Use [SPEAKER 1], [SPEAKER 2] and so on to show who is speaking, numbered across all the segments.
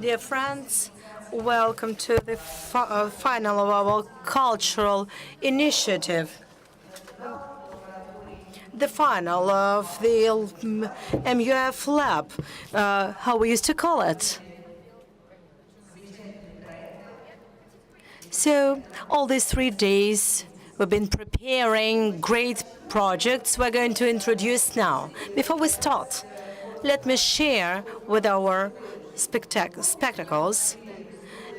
[SPEAKER 1] Dear friends, welcome to the final of our cultural initiative. The final of the MUF LAB, how we used to call it. So all these 3 days, we've been preparing great projects we're going to introduce now. Before we start, let me share with our spectacles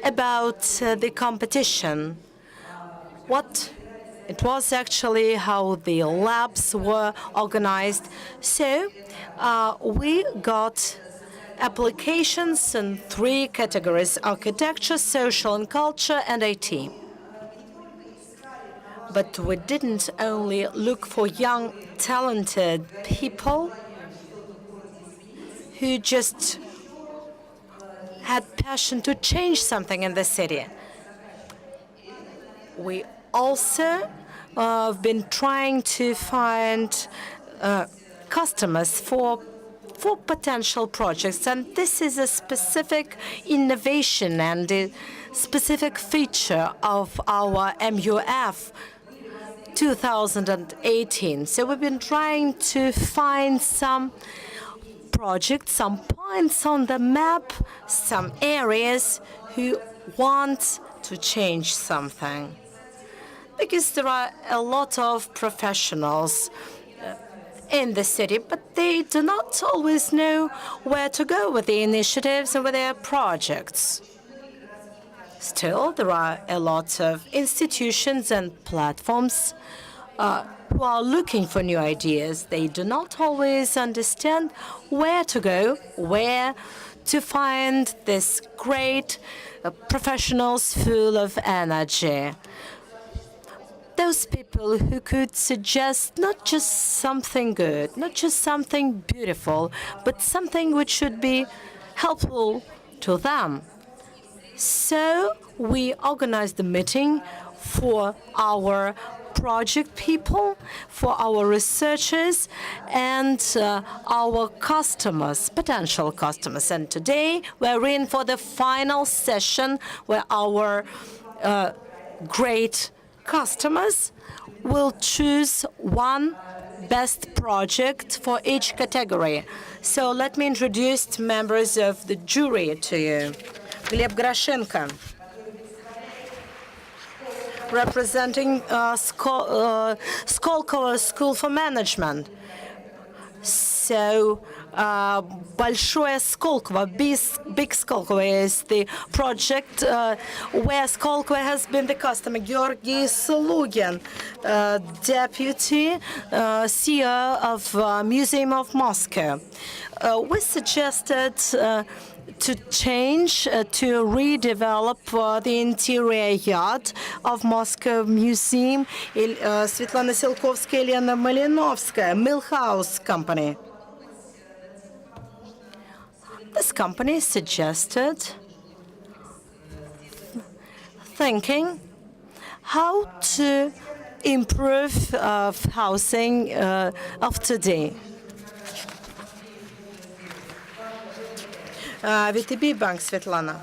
[SPEAKER 1] about the competition. What it was actually, how the labs were organized. So we got applications in 3 categories: architecture, social and culture, and IT. But we didn't only look for young, talented people who just had passion to change something in the city. We also have been trying to find customers for potential projects, and this is a specific innovation and a specific feature of our MUF 2018. So we've been trying to find some projects, some points on the map, some areas who want to change something. Because there are a lot of professionals in the city, but they do not always know where to go with the initiatives and with their projects. Still, there are a lot of institutions and platforms who are looking for new ideas. They do not always understand where to go, where to find these great professionals full of energy. Those people who could suggest not just something good, not just something beautiful, but something which should be helpful to them. So we organized the meeting for our project people, for our researchers, and our customers, potential customers. And today we're in for the final session where our great customers will choose one best project for each category. So let me introduce members of the jury to you. Gleb Groshenko, representing Skolkovo School for Management. So, Большое Skolkovo, Big Skolkovo is the project where Skolkovo has been the customer. Georgy Slugin, Deputy CEO of Museum of Moscow. We suggested to change, to redevelop the interior yard of Moscow Museum. Svetlana Silkovskaya, Elena Malinovskaya, Millhouse company. This company suggested thinking how to improve housing of today. VTB Bank, Svetlana.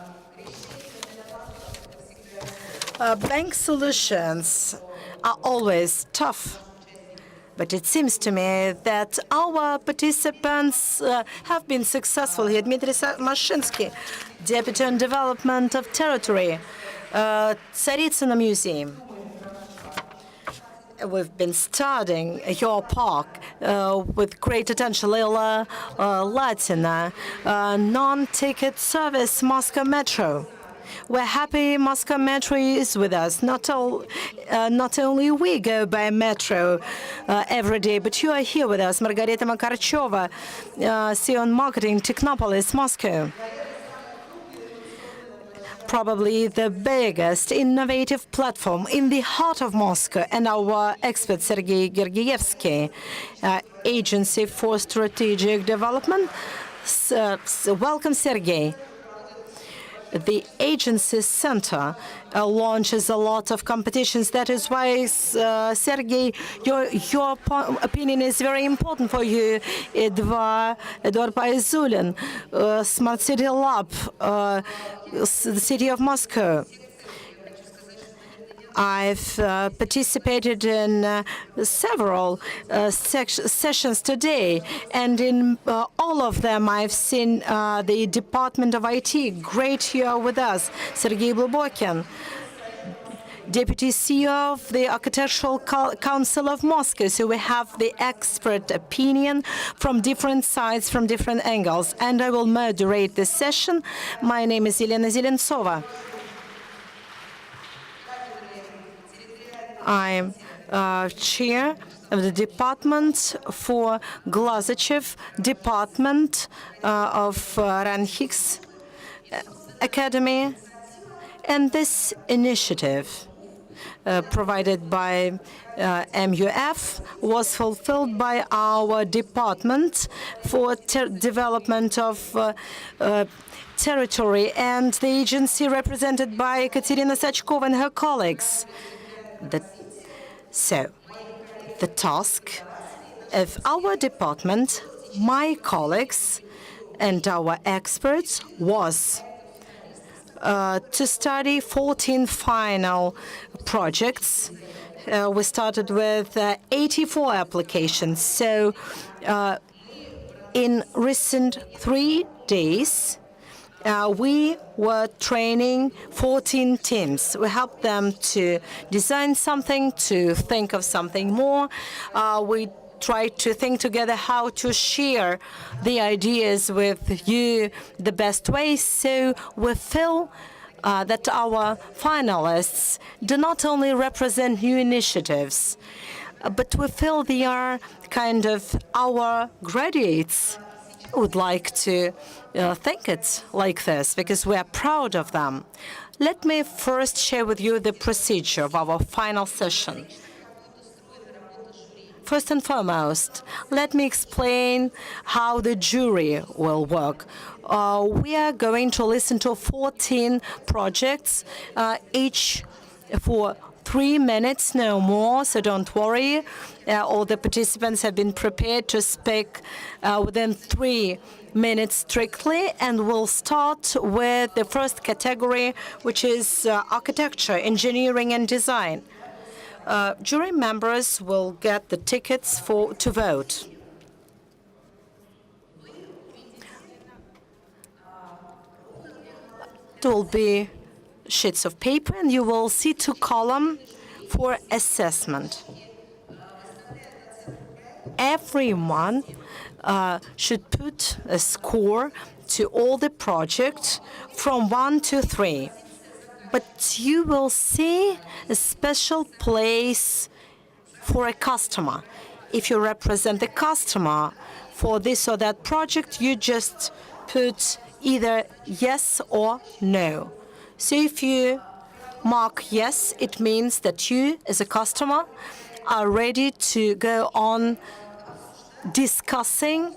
[SPEAKER 1] Bank solutions are always tough, but it seems to me that our participants have been successful here. Dmitry Mashinsky, Deputy on Development of Territory, Tsaritsino Museum. We've been studying your park with great attention. Lila Latina, non-ticket service Moscow Metro. We're happy Moscow Metro is with us. Not only we go by metro every day, but you are here with us. Margarita Makarchova, CEO on Marketing, Technopolis, Moscow. Probably the biggest innovative platform in the heart of Moscow, and our expert Sergei Gergievsky, Agency for Strategic Development. Welcome, Sergei. the agency center launches a lot of competitions. That is why, Sergey, your opinion is very important for you. Edward Paizulin, Smart City Lab, the city of Moscow. I've participated in several sessions today, and in all of them I've seen the Department of IT. Great here with us, Sergei Globokin, Deputy CEO of the Architectural Council of Moscow. So we have the expert opinion from different sides, from different angles. And I will moderate this session. My name is Elena Zelentsova. I'm chair of the department for Glazachev Department of Ranhik's Academy. And this initiative provided by MUF was fulfilled by our department for development of territory, and the agency represented by Ekaterina Sachkova and her colleagues. So, the task of our department, my colleagues, and our experts was to study 14 final projects. We started with 84 applications. So, in recent 3 days, we were training 14 teams. We helped them to design something, to think of something more. We tried to think together how to share the ideas with you the best way. So we feel that our finalists do not only represent new initiatives, but we feel they are kind of our graduates. Would like to think it like this because we are proud of them. Let me first share with you the procedure of our final session. First and foremost, let me explain how the jury will work. We are going to listen to 14 projects, each for 3 minutes, no more, so don't worry. All the participants have been prepared to speak within 3 minutes strictly, and we'll start with the first category, which is architecture, engineering, and design. Jury members will get the tickets to vote. There will be sheets of paper, and you will see 2 columns for assessment. Everyone should put a score to all the projects from 1 to 3. But you will see a special place for a customer. If you represent the customer for this or that project, you just put either yes or no. So if you mark yes, it means that you, as a customer, are ready to go on discussing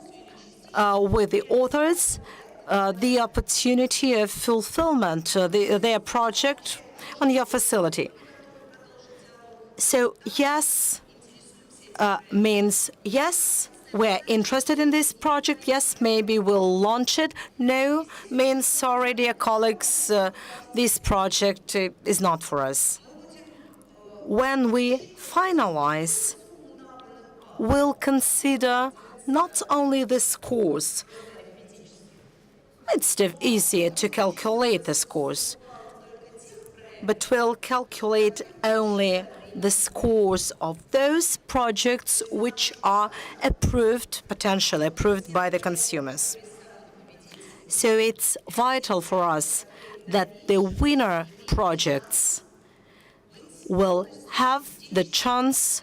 [SPEAKER 1] with the authors the opportunity of fulfillment their project on your facility. So yes means yes, we're interested in this project. Yes, maybe we'll launch it. No means sorry, dear colleagues, this project is not for us. When we finalize, we'll consider not only the scores. It's easier to calculate the scores, but we'll calculate only the scores of those projects which are approved, potentially approved by the consumers. So it's vital for us that the winner projects will have the chance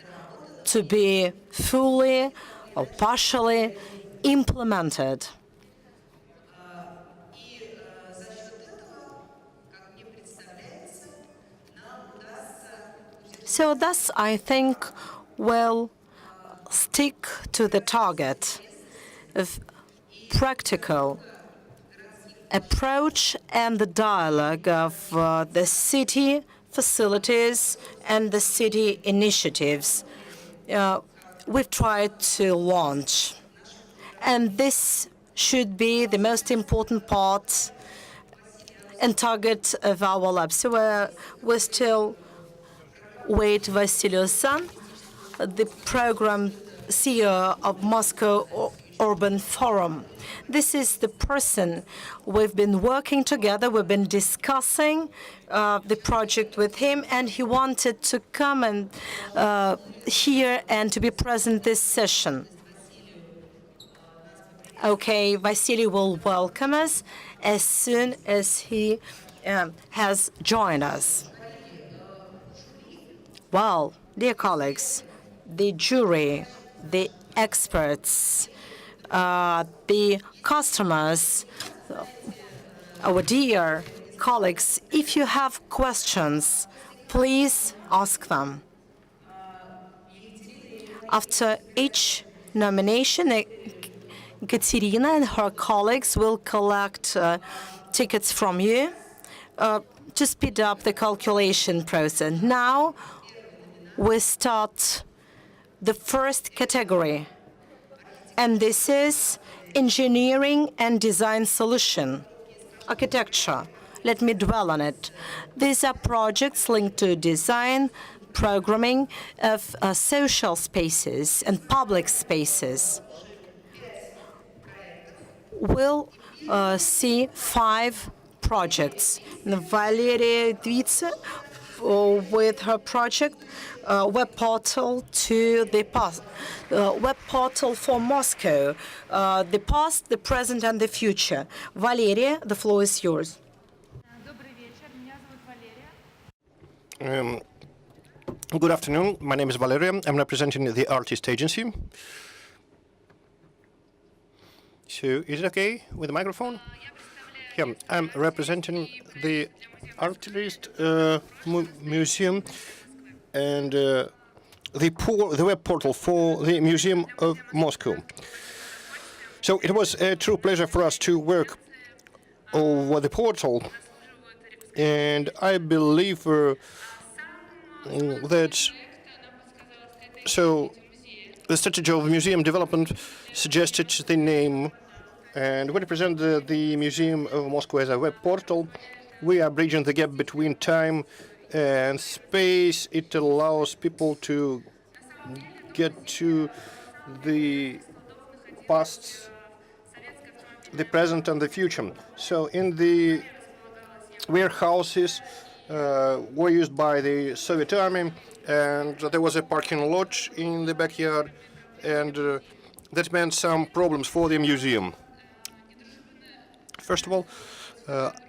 [SPEAKER 1] to be fully or partially implemented. So thus, I think we'll stick to the target of practical approach and the dialogue of the city facilities and the city initiatives we've tried to launch. And this should be the most important part and target of our lab. So we still wait Vasiliusan, the program CEO of Moscow Urban Forum. This is the person we've been working together. We've been discussing the project with him, and he wanted to come and here and to be present this session. Okay, Vasily will welcome us as soon as he has joined us. Well, dear colleagues, the jury, the experts, the customers, our dear colleagues, if you have questions, please ask them. After each nomination, Katerina and her colleagues will collect tickets from you to speed up the calculation process. Now we start the first category, and this is engineering and design solution, architecture. Let me dwell on it. These are projects linked to design, programming of social spaces and public spaces. We'll see 5 projects. Valeria Dvitsa with her project, web portal to the past, web portal for Moscow, the past, the present, and the future. Valeria, the floor is yours.
[SPEAKER 2] Good afternoon. My name is Valeria. I'm representing the artist agency. So, is it okay with the microphone? Yeah, I'm representing the artist museum and the web portal for the Museum of Moscow. So it was a true pleasure for us to work over the portal, and I believe that the strategy of museum development suggested the name, and we represent the Museum of Moscow as a web portal. We are bridging the gap between time and space. It allows people to get to the past, the present, and the future. So in the warehouses were used by the Soviet Army, and there was a parking lot in the backyard, and that meant some problems for the museum. First of all,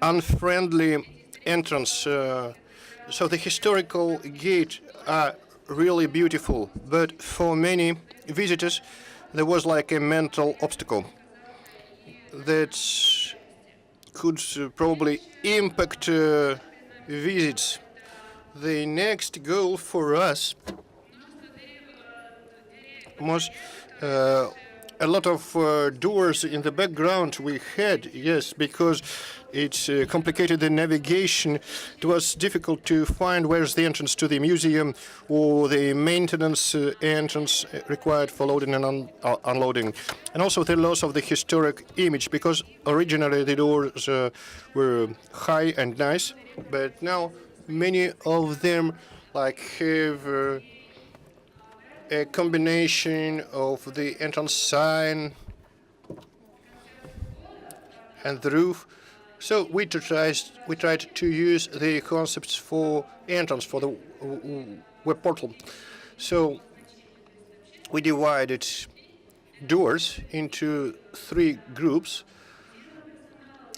[SPEAKER 2] unfriendly entrance. So the historical gate are really beautiful, but for many visitors, there was like a mental obstacle that could probably impact visits. The next goal for us was a lot of doors in the background we had, yes, because it complicated the navigation. It was difficult to find where's the entrance to the museum or the maintenance entrance required for loading and unloading. And also the loss of the historic image, because originally the doors were high and nice, but now many of them have a combination of the entrance sign and the roof. So we tried to use the concepts for entrance for the web portal. So we divided doors into 3 groups: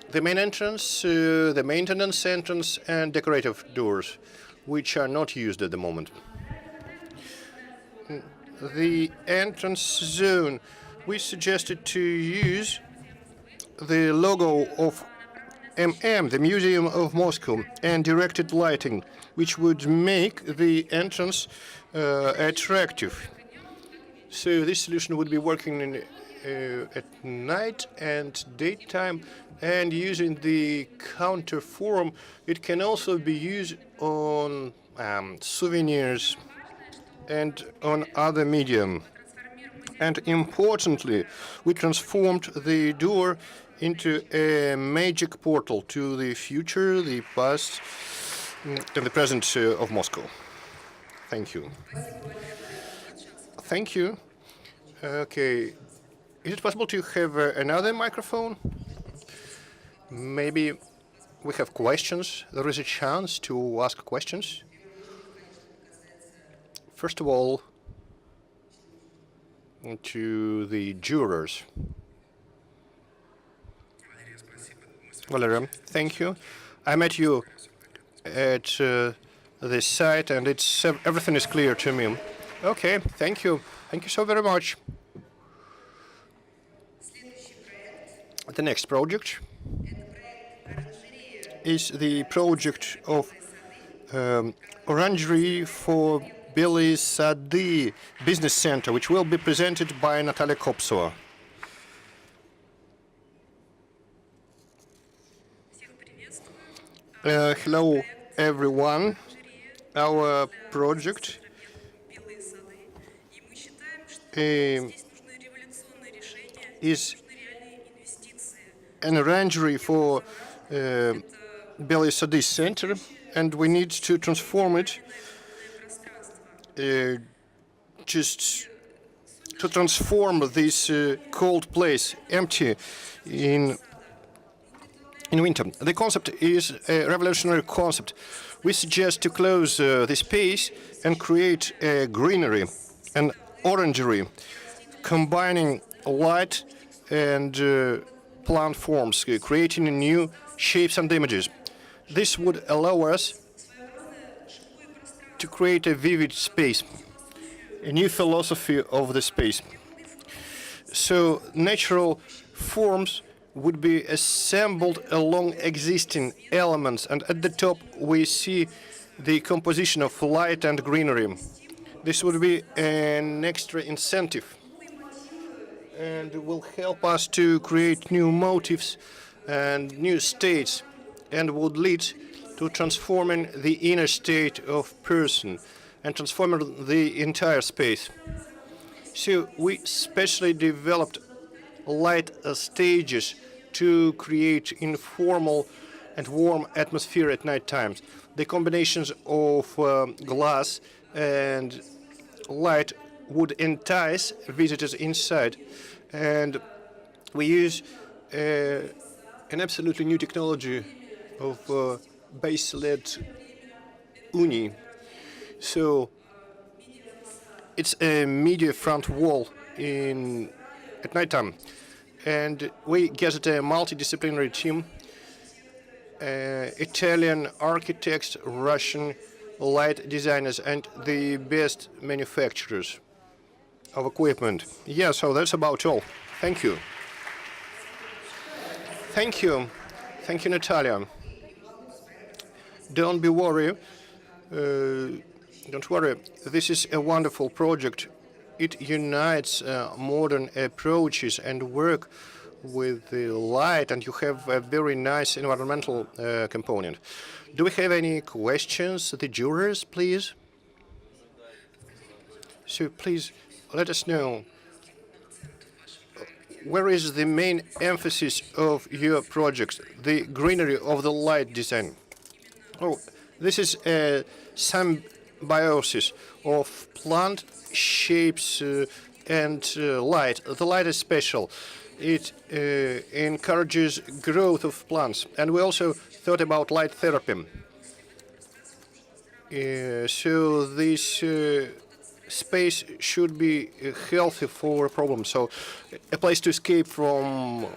[SPEAKER 2] the main entrance, the maintenance entrance, and decorative doors, which are not used at the moment. The entrance zone, we suggested to use the logo of the Museum of Moscow, and directed lighting, which would make the entrance attractive. So this solution would be working at night and daytime, and using the counter form, it can also be used on souvenirs and on other medium. And importantly, we transformed the door into a magic portal to the future, the past, and the present of Moscow. Thank you. Thank you. Okay. Is it possible to have another microphone? Maybe we have questions. There is a chance to ask questions. First of all, to the jurors. Valeria, thank you. I met you at the site, and everything is clear to me. Okay, thank you. Thank you so very much. The next project is the project of Orangery for Bely Sady Business Center, which will be presented by Natalia Kopsova. Hello, everyone. Our project is an orangery for Bely Sady Center, and we need to transform it just to transform this cold place, empty in winter. The concept is a revolutionary concept. We suggest to close the space and create a greenery, an orangery, combining light and plant forms, creating new shapes and images. This would allow us to create a vivid space, a new philosophy of the space. So natural forms would be assembled along existing elements, and at the top we see the composition of light and greenery. This would be an extra incentive and will help us to create new motifs and new states, and would lead to transforming the inner state of person and transforming the entire space. So we specially developed light stages to create informal and warm atmosphere at night times. The combinations of glass and light would entice visitors inside, and we use an absolutely new technology of base lead uni. So it's a media front wall at night time, and we gathered a multidisciplinary team, Italian architects, Russian light designers, and the best manufacturers of equipment. Yeah, so that's about all. Thank you. Thank you. Thank you, Natalia. Don't be worried. Don't worry. This is a wonderful project. It unites modern approaches and work with the light, and you have a very nice environmental component. Do we have any questions? The jurors, please. So please let us know, where is the main emphasis of your project, the greenery of the light design? Oh, this is a symbiosis of plant shapes and light. The light is special. It encourages growth of plants, and we also thought about light therapy. So this space should be healthy for a problem. So a place to escape from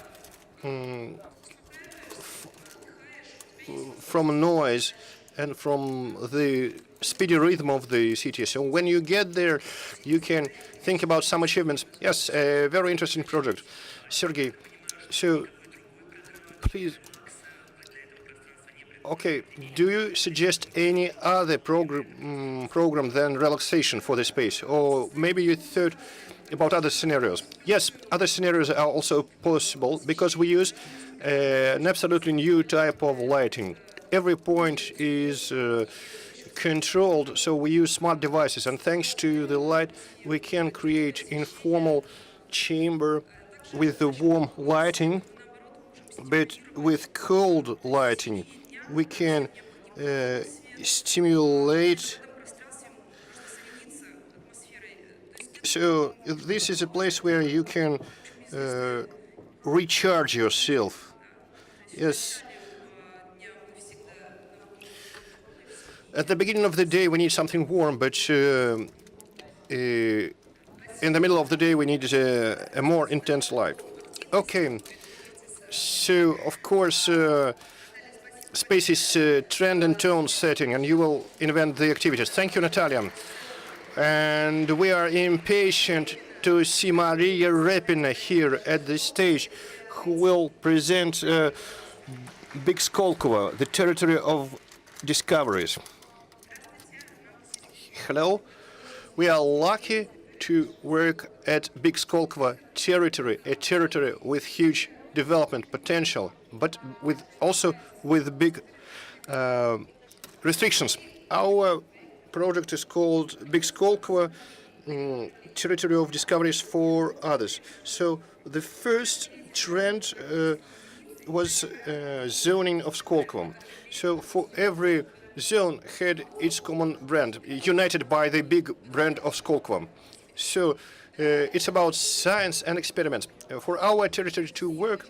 [SPEAKER 2] noise and from the speedy rhythm of the city. So when you get there, you can think about some achievements. Yes, a very interesting project. Sergey, so please, okay, do you suggest any other program than relaxation for the space? Or maybe you thought about other scenarios. Yes, other scenarios are also possible because we use an absolutely new type of lighting. Every point is controlled, so we use smart devices, and thanks to the light, we can create informal chamber with the warm lighting, but with cold lighting, we can stimulate. So this is a place where you can recharge yourself. Yes. At the beginning of the day, we need something warm, but in the middle of the day, we need a more intense light. Okay. So, of course, space is trend and tone setting, and you will invent the activities. Thank you, Natalia. And we are impatient to see Maria Repina here at the stage, who will present Big Skolkovo, the territory of discoveries. Hello. We are lucky to work at Big Skolkovo territory, a territory with huge development potential, but also with big restrictions. Our project is called Big Skolkovo, territory of discoveries for others. So the first trend was zoning of Skolkovo. So for every zone had its common brand, united by the big brand of Skolkovo. So it's about science and experiments. For our territory to work,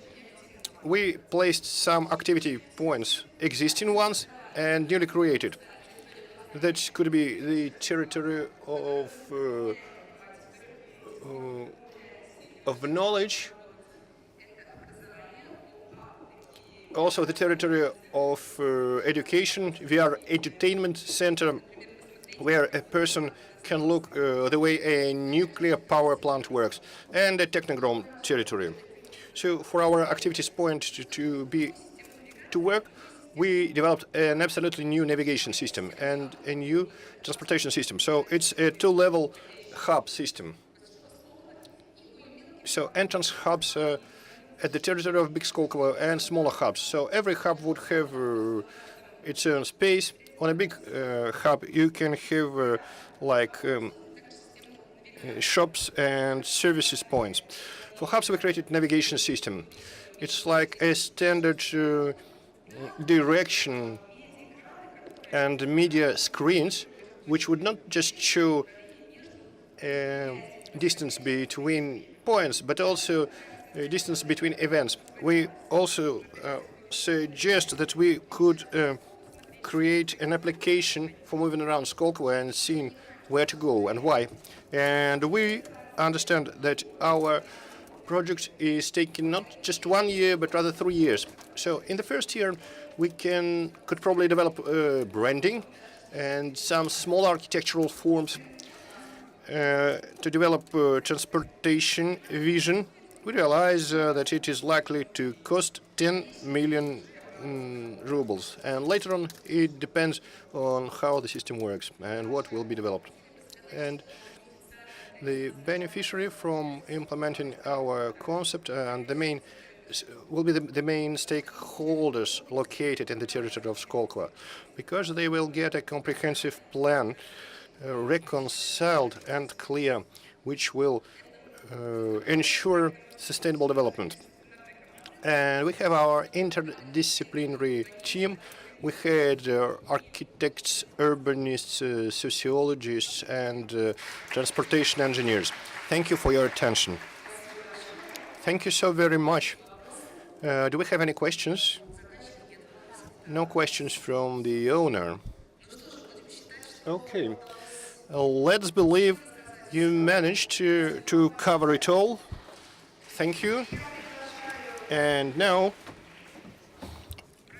[SPEAKER 2] we placed some activity points, existing ones and newly created. That could be the territory of knowledge, also the territory of education. We are entertainment center where a person can look the way a nuclear power plant works, and a technodrome territory. So for our activities point to work, we developed an absolutely new navigation system and a new transportation system. So it's a two-level hub system. So entrance hubs at the territory of Big Skolkovo and smaller hubs. So every hub would have its own space. On a big hub, you can have shops and services points. For hubs, we created navigation system. It's like a standard direction and media screens, which would not just show distance between points, but also distance between events. We also suggest that we could create an application for moving around Skolkovo and seeing where to go and why. And we understand that our project is taking not just 1 year, but rather 3 years. So in the first year, we could probably develop branding and some small architectural forms to develop transportation vision. We realize that it is likely to cost 10 million rubles, and later on it depends on how the system works and what will be developed. And the beneficiary from implementing our concept and will be the main stakeholders located in the territory of Skolkovo, because they will get a comprehensive plan, reconciled and clear, which will ensure sustainable development. And we have our interdisciplinary team. We had architects, urbanists, sociologists, and transportation engineers. Thank you for your attention. Thank you so very much. Do we have any questions? No questions from the owner. Okay. Let's believe you managed to cover it all. Thank you. And now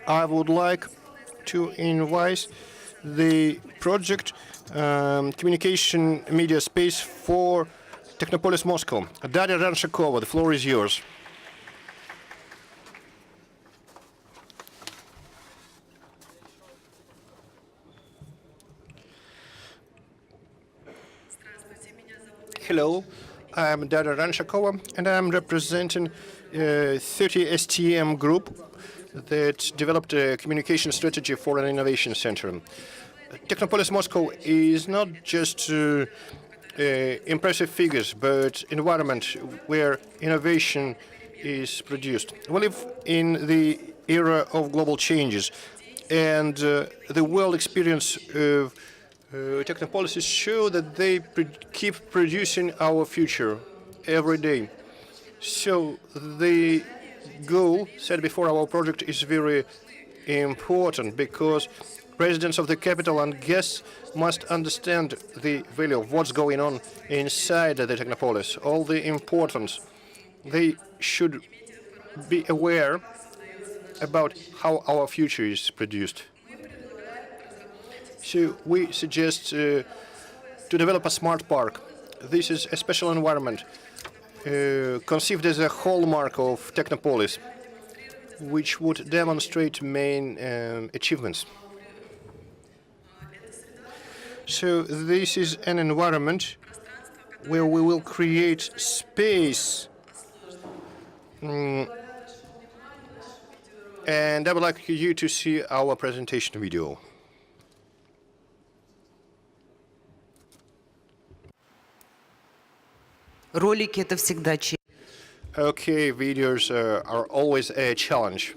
[SPEAKER 2] I would like to invite the project communication media space for Technopolis Moscow. Daria Ranshakova, the floor is yours. Hello, I'm Daria Ranshakova, and I'm representing 30 STM group that developed a communication strategy for an innovation center. Technopolis Moscow is not just impressive figures, but environment where innovation is produced. We live in the era of global changes, and the world experience of technopolises show that they keep producing our future every day. So the goal set before our project is very important because residents of the capital and guests must understand the value of what's going on inside the technopolis, all the importance. They should be aware about how our future is produced. So we suggest to develop a smart park. This is a special environment conceived as a hallmark of Technopolis, which would demonstrate main achievements. So this is an environment where we will create space. And I would like you to see our presentation video.
[SPEAKER 3] Ролики — это всегда
[SPEAKER 2] Okay, videos are always a challenge.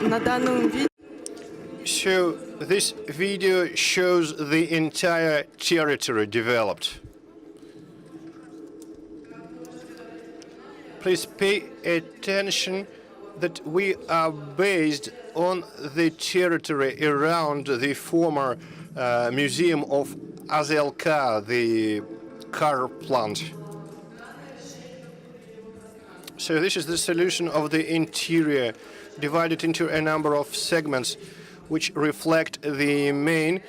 [SPEAKER 3] На данном видео
[SPEAKER 2] So this video shows the entire territory developed. Please pay attention that we are based on the territory around the former museum of AZLK, the car plant. So this is the solution of the interior, divided into a number of segments which reflect the main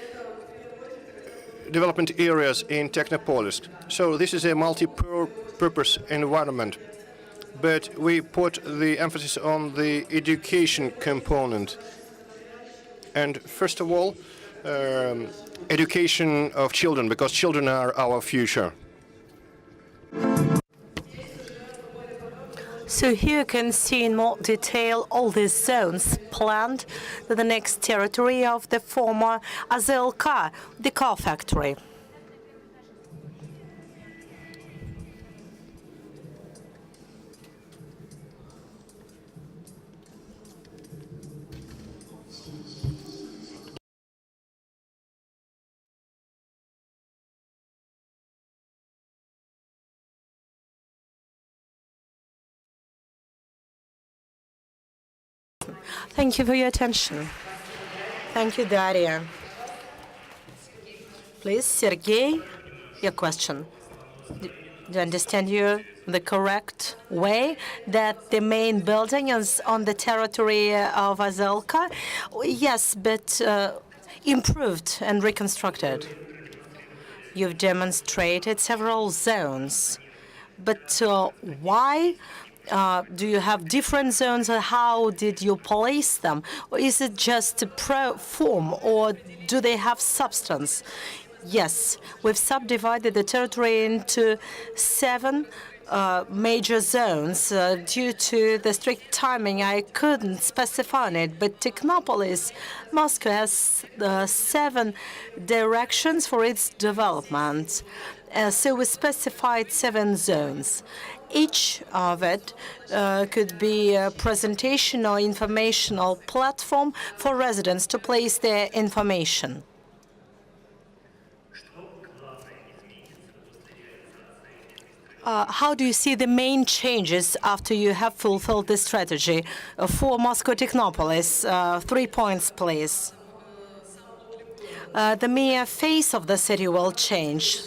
[SPEAKER 2] development areas in Technopolis. So this is a multi-purpose environment, but we put the emphasis on the education component. And first of all, education of children, because children are our future.
[SPEAKER 1] So here you can see in more detail all these zones planned to the next territory of the former AZLK, the car factory. Thank you for your attention. Thank you, Daria. Please, Sergey, your question. Do you understand you the correct way that the main building is on the territory of AZLK? Yes, but improved and reconstructed. You've demonstrated several zones, but why? Do you have different zones, or how did you place them? Or is it just a form, or do they have substance? Yes, we've subdivided the territory into 7 major zones. Due to the strict timing, I couldn't specify it, but Technopolis Moscow has 7 directions for its development. So we specified 7 zones. Each of it could be a presentation or informational platform for residents to place their information. How do you see the main changes after you have fulfilled this strategy for Moscow Technopolis? 3 points, please. The mere face of the city will change.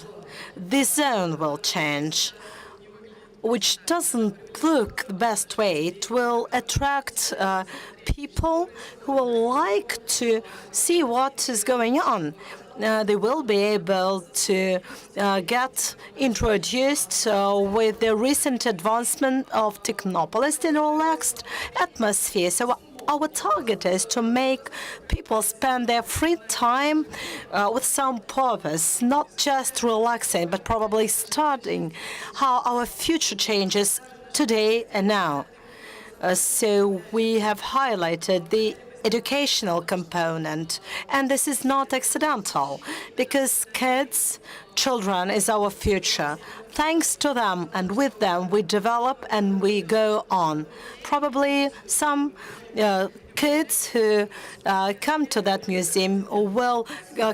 [SPEAKER 1] This zone will change, which doesn't look the best way. It will attract people who will like to see what is going on. they will be able to get introduced with the recent advancement of technopolis in relaxed atmosphere. So our target is to make people spend their free time with some purpose, not just relaxing, but probably studying how our future changes today and now. So we have highlighted the educational component, and this is not accidental, because kids, children, is our future. Thanks to them and with them, we develop and we go on. Probably some kids who come to that museum will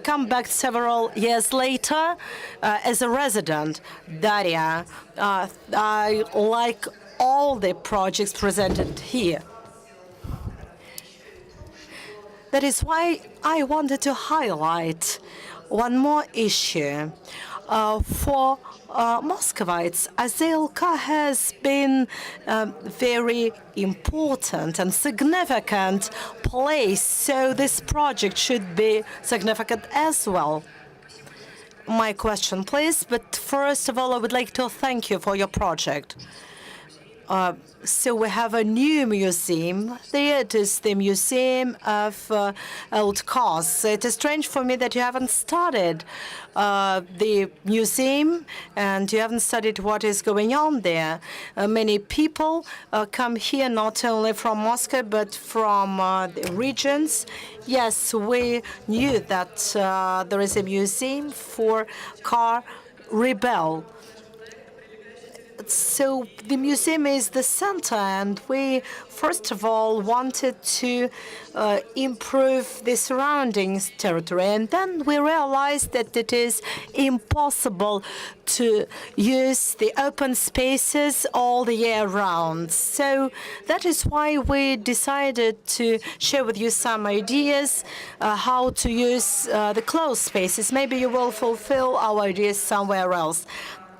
[SPEAKER 1] come back several years later as a resident. Daria, I like all the projects presented here. That is why I wanted to highlight one more issue. For Muscovites, Azelka has been very important and significant place, so this project should be significant as well. My question, please, but first of all, I would like to thank you for your project. So we have a new museum. It is the Museum of Old Cars. It is strange for me that you haven't studied the museum and you haven't studied what is going on there. Many people come here not only from Moscow but from the regions. Yes, we knew that there is a museum for car rebel. So the museum is the center, and we, first of all, wanted to improve the surroundings territory. And then we realized that it is impossible to use the open spaces all the year round. So that is why we decided to share with you some ideas how to use the closed spaces. Maybe you will fulfill our ideas somewhere else.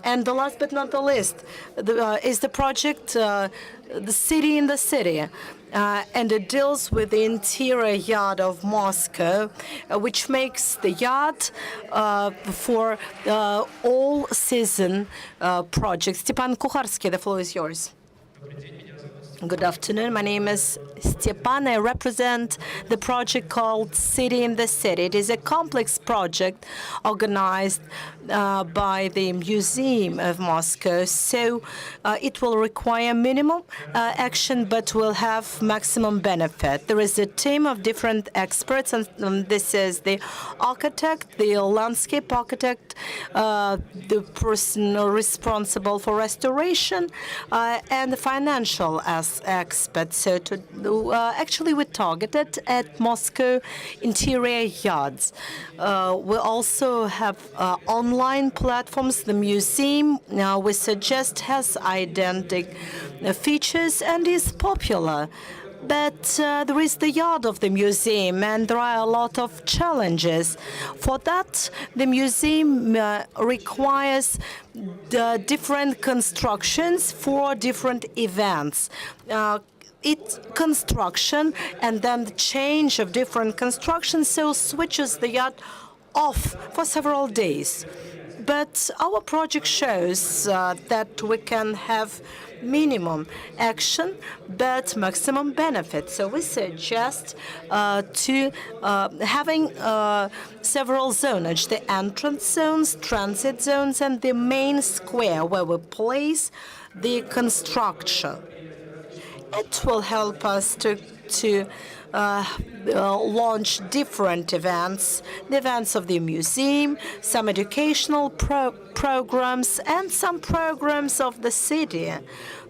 [SPEAKER 1] And the last but not the least is the project, The City in the City. And it deals with the interior yard of Moscow, which makes the yard for all-season projects. Stepan Kukharsky, the floor is yours. Good afternoon. My name is Stepan. I represent the project called City in the City. It is a complex project organized by the Museum of Moscow. So it will require minimum action, but will have maximum benefit. There is a team of different experts, and this is the architect, the landscape architect, the person responsible for restoration, and the financial expert. So actually we targeted at Moscow interior yards. We also have online platforms. The museum, we suggest, has identical features and is popular. But there is the yard of the museum, and there are a lot of challenges. For that, the museum requires different constructions for different events. Construction and then the change of different constructions, so switches the yard off for several days. But our project shows that we can have minimum action but maximum benefit. So we suggest to having several zonage, the entrance zones, transit zones, and the main square where we place the construction. It will help us to launch different events, the events of the museum, some educational programs, and some programs of the city.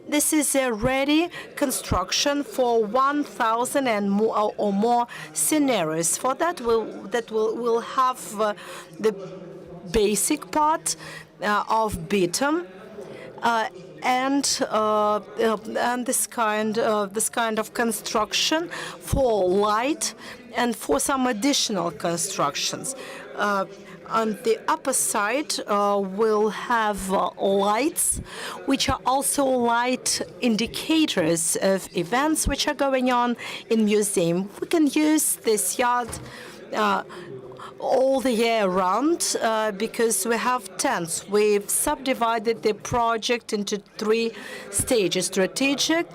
[SPEAKER 1] This is a ready construction for 1,000 and more, or more scenarios. For that, we'll have the basic part of bitumen. And this kind of construction for light and for some additional constructions. On the upper side, we'll have lights, which are also light indicators of events which are going on in museum. We can use this yard all the year round because we have tents. We've subdivided the project into 3 stages: strategic,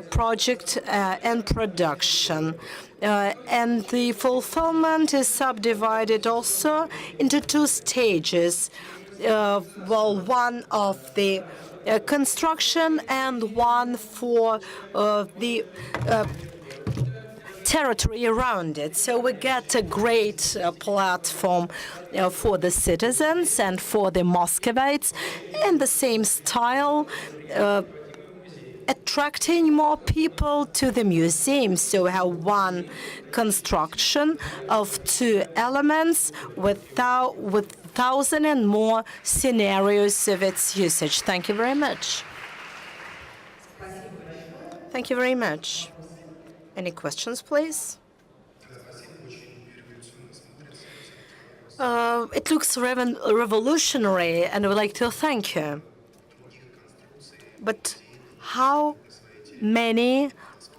[SPEAKER 1] project, and production. And the fulfillment is subdivided also into 2 stages. Well, one of the construction and one for the territory around it. So we get a great platform for the citizens and for the Muscovites in the same style, attracting more people to the museum. So we have one construction of 2 elements with 1,000 and more scenarios of its usage. Thank you very much. Thank you very much. Any questions, please? It looks revolutionary, and I would like to thank you. But how many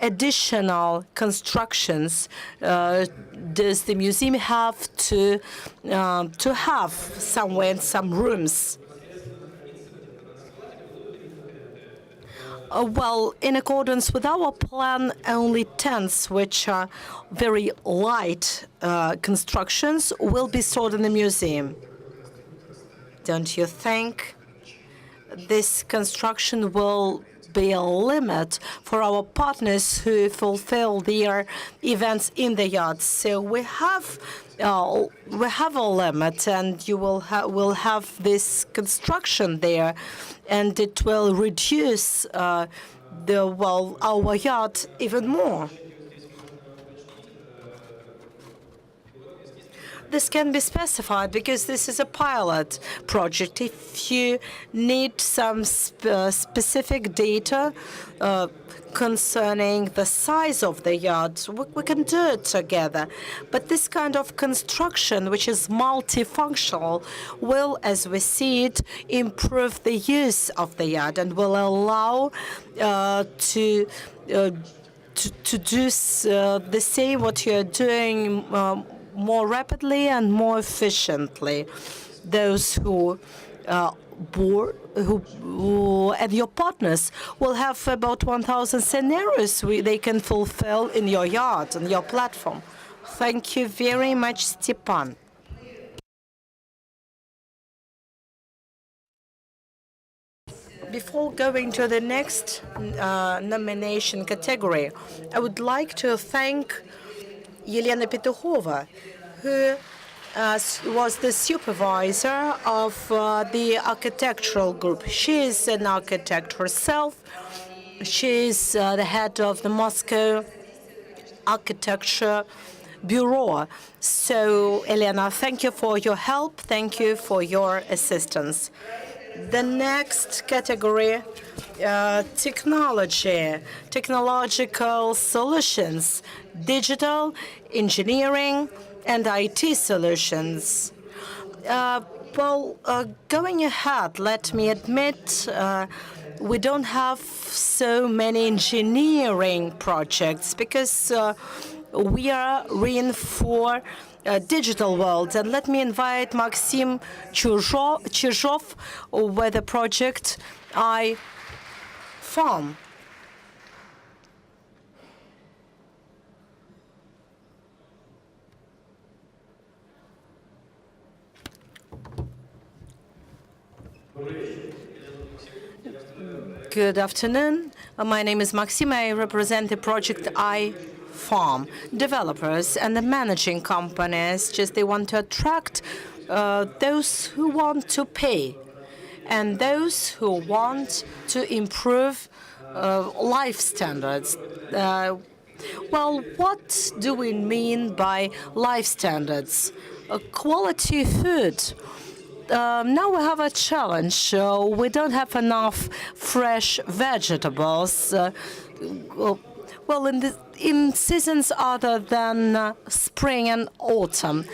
[SPEAKER 1] additional constructions does the museum have to have somewhere in some rooms? Well, in accordance with our plan, only tents, which are very light constructions, will be stored in the museum. Don't you think this construction will be a limit for our partners who fulfill their events in the yard? So we have a limit, and you will have this construction there, and it will reduce our yard even more. This can be specified because this is a pilot project. If you need some specific data concerning the size of the yard, we can do it together. But this kind of construction, which is multifunctional, will, as we see it, improve the use of the yard and will allow to do the same what you're doing more rapidly and more efficiently. Those who and your partners will have about 1,000 scenarios they can fulfill in your yard and your platform. Thank you very much, Stepan. Before going to the next nomination category, I would like to thank Elena Zelentsova, who was the supervisor of the architectural group. She is an architect herself. She is the head of the Moscow Architecture Bureau. So, Elena, thank you for your help. Thank you for your assistance. The next category, technology, technological solutions, digital, engineering, and IT solutions. Going ahead, let me admit, we don't have so many engineering projects because we are in for digital world. And let me invite Maxim Chizhov with the project iFarm. Good afternoon. My name is Maxim. I represent the project iFarm. Developers and the managing companies, they want to attract those who want to pay and those who want to improve life standards. Well, what do we mean by life standards? Quality food. Now we have a challenge. We don't have enough fresh vegetables. Well, in seasons other than spring and autumn,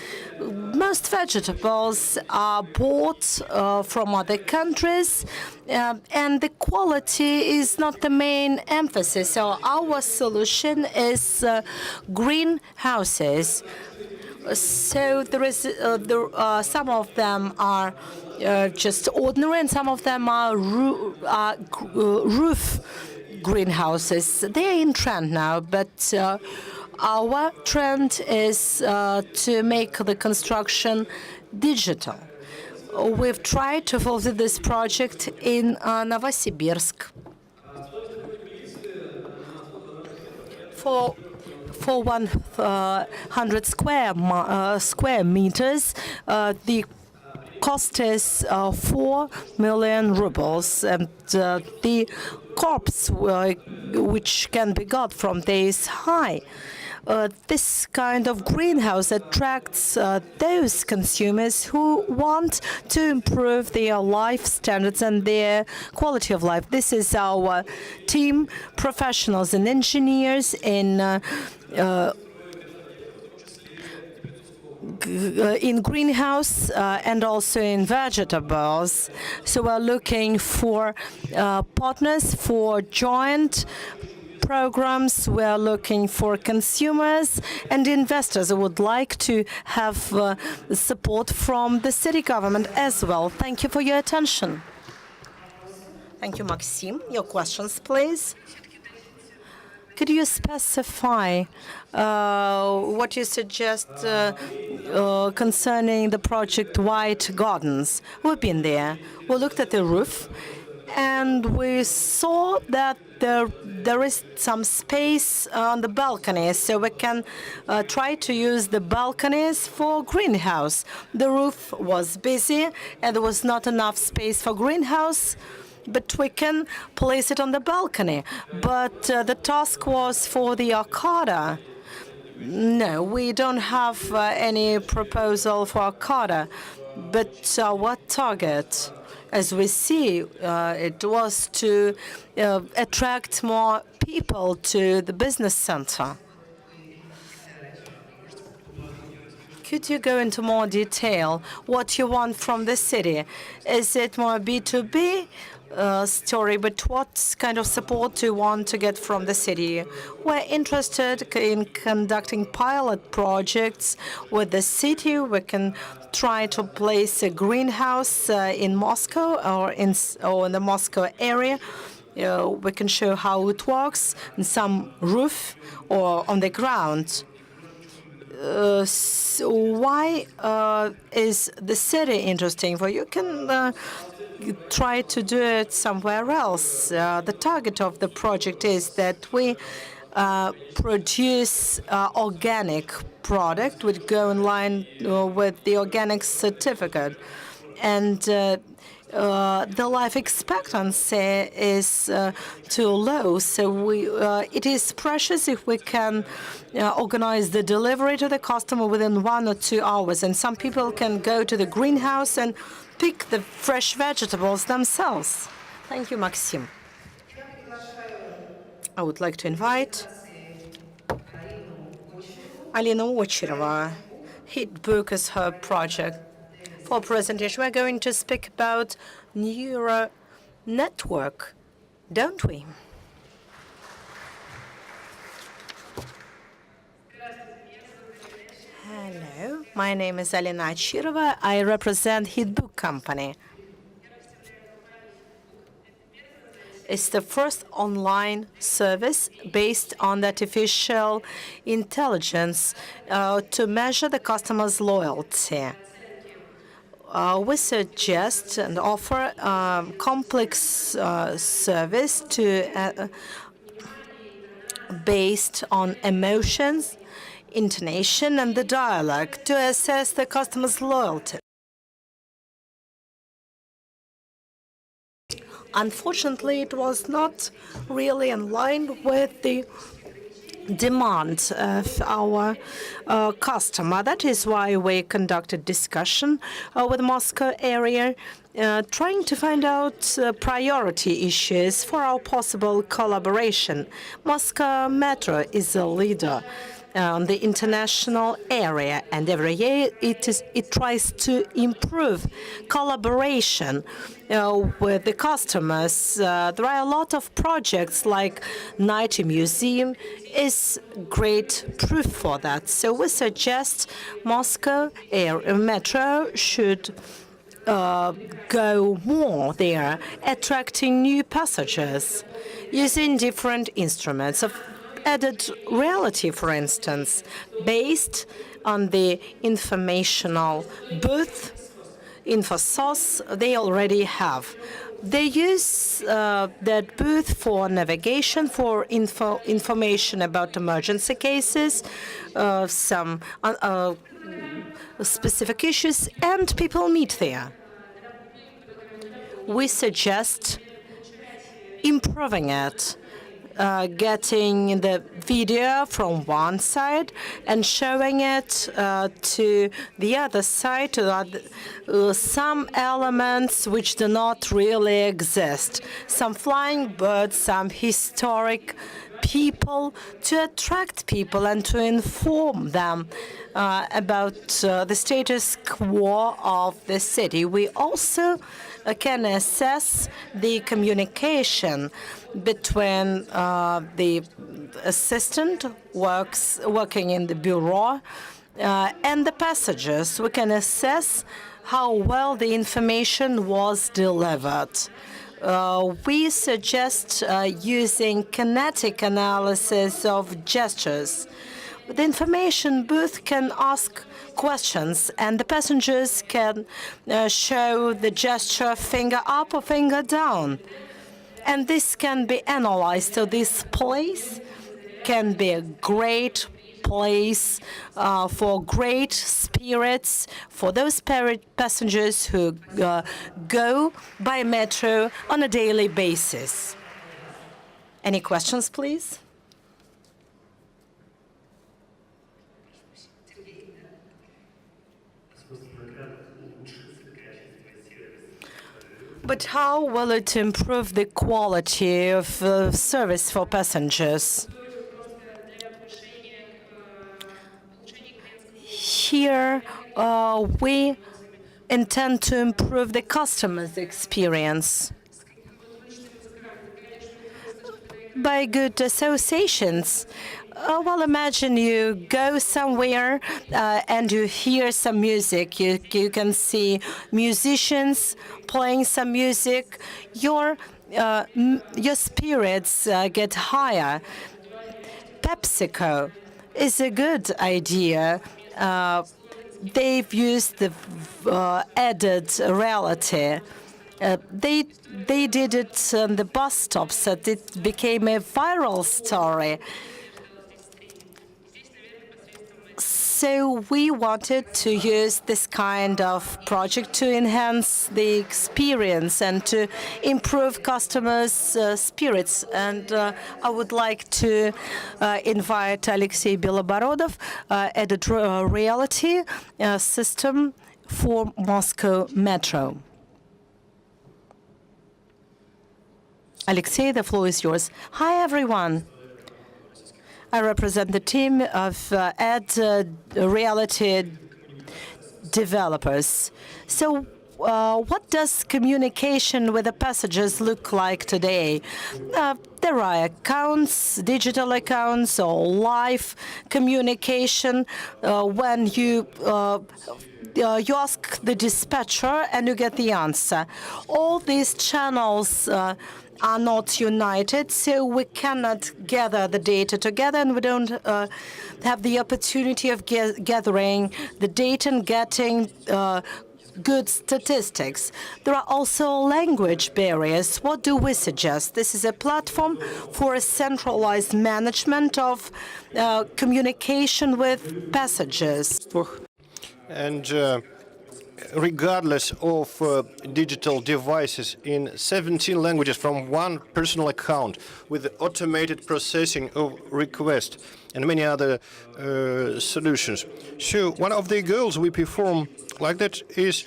[SPEAKER 1] most vegetables are bought from other countries, and the quality is not the main emphasis. So our solution is greenhouses. So there is some of them are just ordinary, and some of them are roof greenhouses. They are in trend now, but our trend is to make the construction digital. We've tried to fulfill this project in Novosibirsk. For 100 square meters, the cost is 4 million rubles, and the corpse which can be got from there is high. This kind of greenhouse attracts those consumers who want to improve their life standards and their quality of life. This is our team, professionals and engineers in greenhouse and also in vegetables. So we're looking for partners for joint programs. We're looking for consumers and investors who would like to have support from the city government as well. Thank you for your attention. Thank you, Maxim. Your questions, please. Could you specify what you suggest concerning the project White Gardens? We've been there. We looked at the roof, and we saw that there is some space on the balconies, so we can try to use the balconies for greenhouse. The roof was busy, and there was not enough space for greenhouse, but we can place it on the balcony. But the task was for the Arcada. No, we don't have any proposal for Arcada, but our target, as we see, it was to attract more people to the business center. Could you go into more detail what you want from the city? Is it more B2B story, but what kind of support do you want to get from the city? We're interested in conducting pilot projects with the city. We can try to place a greenhouse in Moscow or in the Moscow area. We can show how it works in some roof or on the ground. So why is the city interesting for you? You can try to do it somewhere else. The target of the project is that we produce organic product which go in line with the organic certificate, and the life expectancy is too low, so it is precious if we can organize the delivery to the customer within 1 or 2 hours, and some people can go to the greenhouse and pick the fresh vegetables themselves. Thank you, Maxim. I would like to invite Elena Zelentsova. Hitbook is her project. For presentation, we're going to speak about neural network, don't we? Hello, my name is Elena Zelentsova. I represent Hitbook company. It's the first online service based on artificial intelligence to measure the customer's loyalty. We suggest and offer complex service based on emotions, intonation, and the dialogue to assess the customer's loyalty. Unfortunately, it was not really in line with the demand of our customer. That is why we conducted discussion with the Moscow area, trying to find out priority issues for our possible collaboration. Moscow Metro is a leader on the international area, and every year it tries to improve collaboration with the customers. There are a lot of projects like Night Museum is great proof for that. So we suggest Moscow Metro should go more there, attracting new passengers using different instruments of added reality, for instance, based on the informational booth, InfoSource they already have. They use that booth for navigation, for information about emergency cases, some specific issues, and people meet there. We suggest improving it, getting the video from one side and showing it to the other side, to some elements which do not really exist, some flying birds, some historic people, to attract people and to inform them about the status quo of the city. We also can assess the communication between the assistant working in the bureau and the passengers. We can assess how well the information was delivered. We suggest using kinetic analysis of gestures. The information booth can ask questions, and the passengers can show the gesture finger up or finger down. And this can be analyzed. So this place can be a great place for great spirits for those passengers who go by metro on a daily basis. Any questions, please? But how will it improve the quality of service for passengers? Here, we intend to improve the customer's experience by good associations. Well, imagine you go somewhere and you hear some music. You can see musicians playing some music. Your spirits get higher. PepsiCo is a good idea. They've used the added reality. They did it on the bus stops, and it became a viral story. So we wanted to use this kind of project to enhance the experience and to improve customers' spirits. And I would like to invite Alexei Beloborodov, added reality system for Moscow Metro. Alexei, the floor is yours. Hi, everyone. I represent the team of reality developers. So what does communication with the passengers look like today? There are accounts, digital accounts, or live communication when you ask the dispatcher and you get the answer. All these channels are not united, so we cannot gather the data together, and we don't have the opportunity of gathering the data and getting good statistics. There are also language barriers. What do we suggest? This is a platform for a centralized management of communication with passengers.
[SPEAKER 2] And regardless of digital devices in 17 languages from one personal account with automated processing of requests and many other solutions. So one of the goals we perform like that is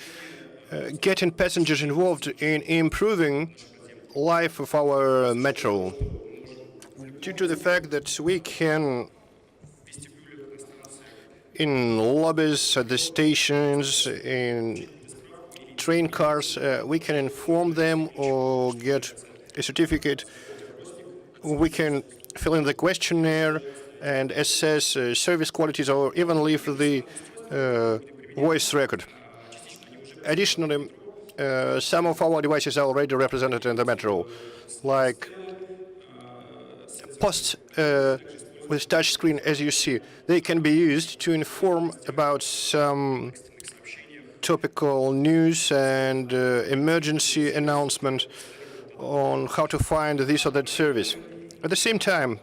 [SPEAKER 2] getting passengers involved in improving life of our metro, due to the fact that we can in lobbies, at the stations, in train cars. We can inform them or get a certificate. We can fill in the questionnaire and assess service qualities or even leave the voice record. Additionally, some of our devices are already represented in the metro, like posts with touch screen, as you see. They can be used to inform about some topical news and emergency announcement on how to find this or that service. At the same time,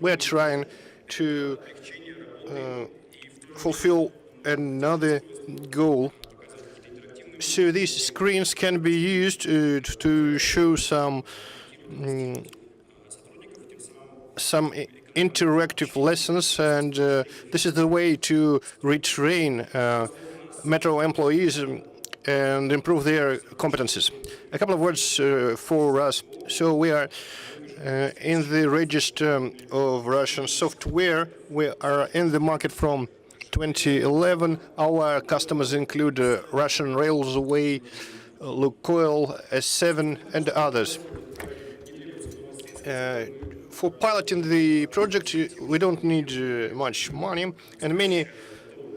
[SPEAKER 2] we are trying to fulfill another goal. So these screens can be used to show some interactive lessons, and this is the way to retrain metro employees and improve their competencies. A couple of words for us. So we are in the register of Russian software. We are in the market from 2011. Our customers include Russian Railway, Lukoil, S7, and others. For piloting the project, we don't need much money, and many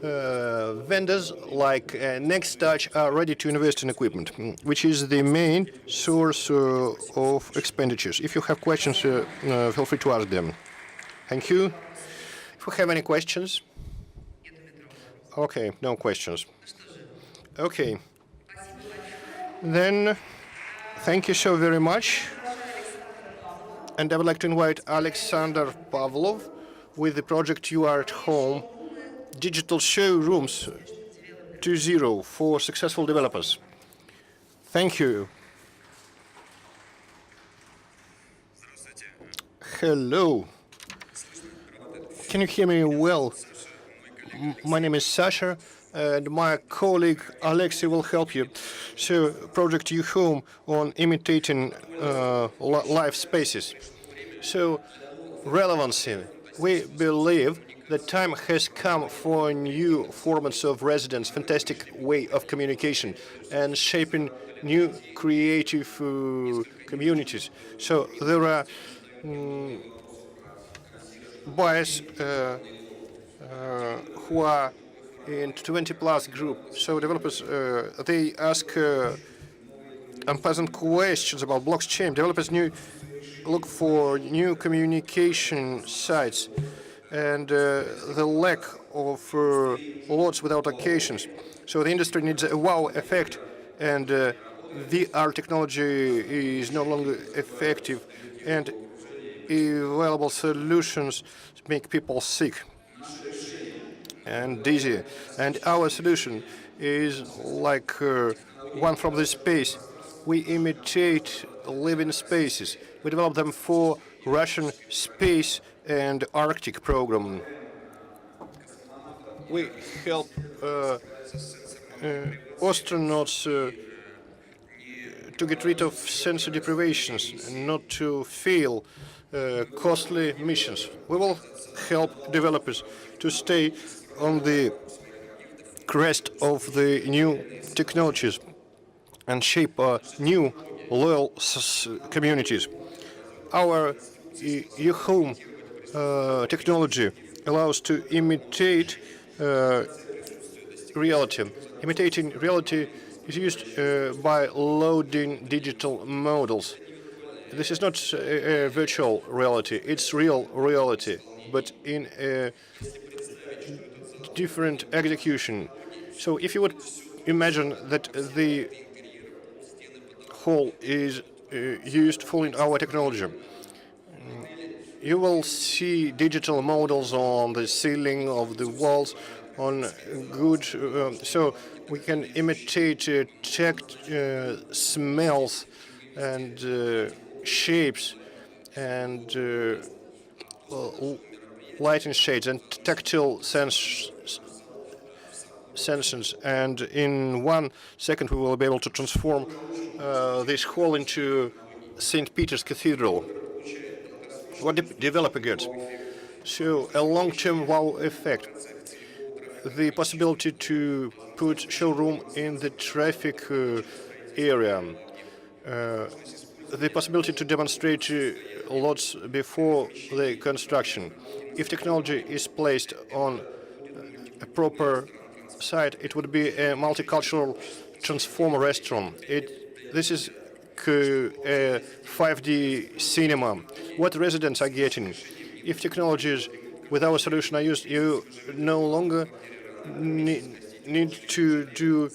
[SPEAKER 2] vendors like NextTouch are ready to invest in equipment, which is the main source of expenditures. If you have questions, feel free to ask them. Thank you. If you have any questions? Okay, no questions. Okay. Then, thank you so very much. And I would like to invite Alexander Pavlov with the project You Are at Home, Digital Showrooms 2.0 for successful developers. Thank you. Hello. Can you hear me well? My name is Sasha, and my colleague Alexei will help you. So, Project You Home on imitating live spaces. So, relevancy. We believe the time has come for new formats of residence, fantastic way of communication, and shaping new creative communities. So, there are buyers who are in 20-plus group. So developers, they ask unpleasant questions about blockchain. Developers look for new communication sites and the lack of lots without occasions. So the industry needs a wow effect, and VR technology is no longer effective, and available solutions make people sick and dizzy. And our solution is like one from the space. We imitate living spaces. We develop them for Russian space and Arctic program. We help astronauts to get rid of sensory deprivations and not to fail costly missions. We will help developers to stay on the crest of the new technologies and shape new loyal communities. Our eHome technology allows to imitate reality. Imitating reality is used by loading digital models. This is not a virtual reality, it's real reality, but in a different execution. So if you would imagine that the hall is used following our technology, you will see digital models on the ceiling of the walls, on good, so we can imitate checked smells and shapes and lighting shades and tactile sensations, and in 1 second we will be able to transform this hall into St. Peter's Cathedral. What the developer gets? So a long-term wow effect. the possibility to put showroom in the traffic area, the possibility to demonstrate lots before the construction. If technology is placed on a proper site, it would be a multicultural transformer restaurant. This is a 5D cinema. What residents are getting? If technologies with our solution are used, you no longer need to do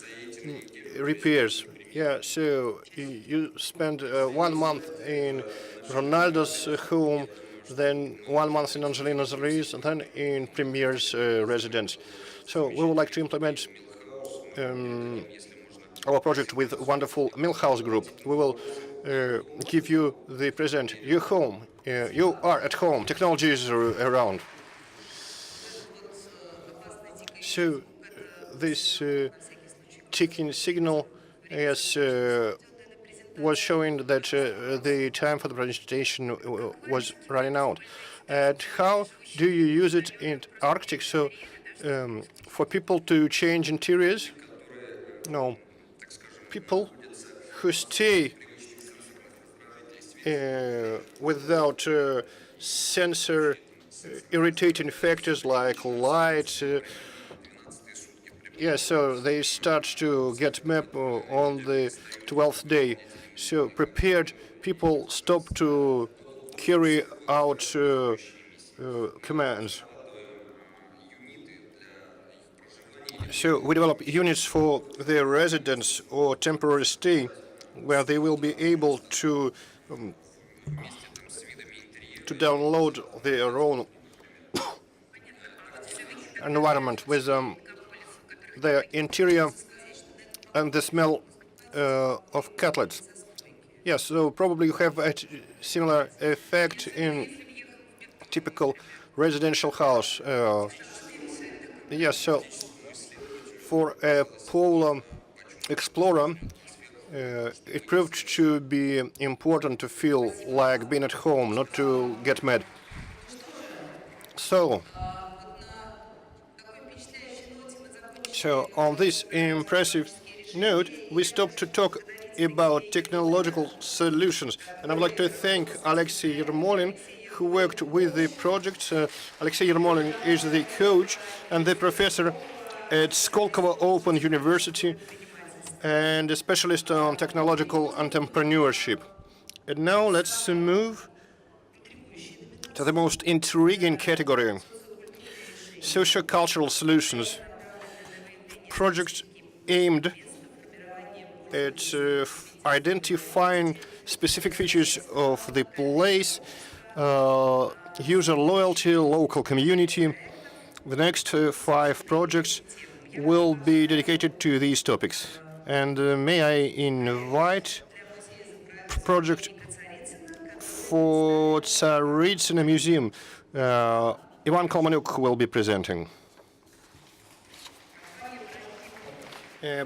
[SPEAKER 2] repairs. Yeah, so you spend 1 month in Ronaldo's home, then 1 month in Angelina Jolie's, and then in Premier's residence. So we would like to implement our project with wonderful Milhouse Group. We will give you the present. You're home. You are at home. Technology is around. So this ticking signal was showing that the time for the presentation was running out. And how do you use it in Arctic? So for people to change interiors? No. People who stay without sensor irritating factors like light. So they start to get map on the 12th day. So prepared people stop to carry out commands. So we develop units for their residence or temporary stay, where they will be able to download their own environment with their interior and the smell of cutlets. Yes, so probably you have a similar effect in typical residential house. So for a polar explorer, it proved to be important to feel like being at home, not to get mad. So on this impressive note, we stopped to talk about technological solutions. And I would like to thank Alexei Yermolin, who worked with the project. Alexei Yermolin is the coach and the professor at Skolkovo Open University and a specialist on technological entrepreneurship. And now let's move to the most intriguing category, sociocultural solutions. Projects aimed at identifying specific features of the place, user loyalty, local community. The next 5 projects will be dedicated to these topics. And may I invite project for Tsaritsyn Museum. Ivan Kolmanyuk will be presenting.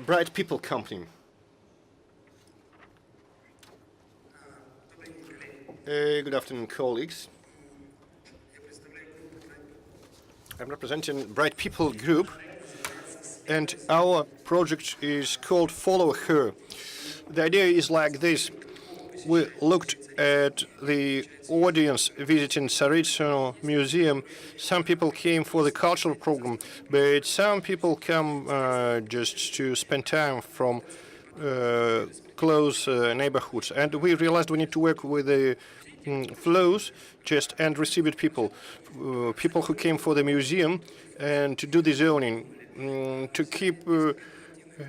[SPEAKER 2] Bright People Company. Good afternoon, colleagues. I'm representing Bright People Group, and our project is called Follow Her. The idea is like this. We looked at the audience visiting Tsaritsyn Museum. Some people came for the cultural program, but some people come just to spend time from close neighborhoods. And we realized we need to work with the flows and received people. People who came for the museum and to do the zoning, to keep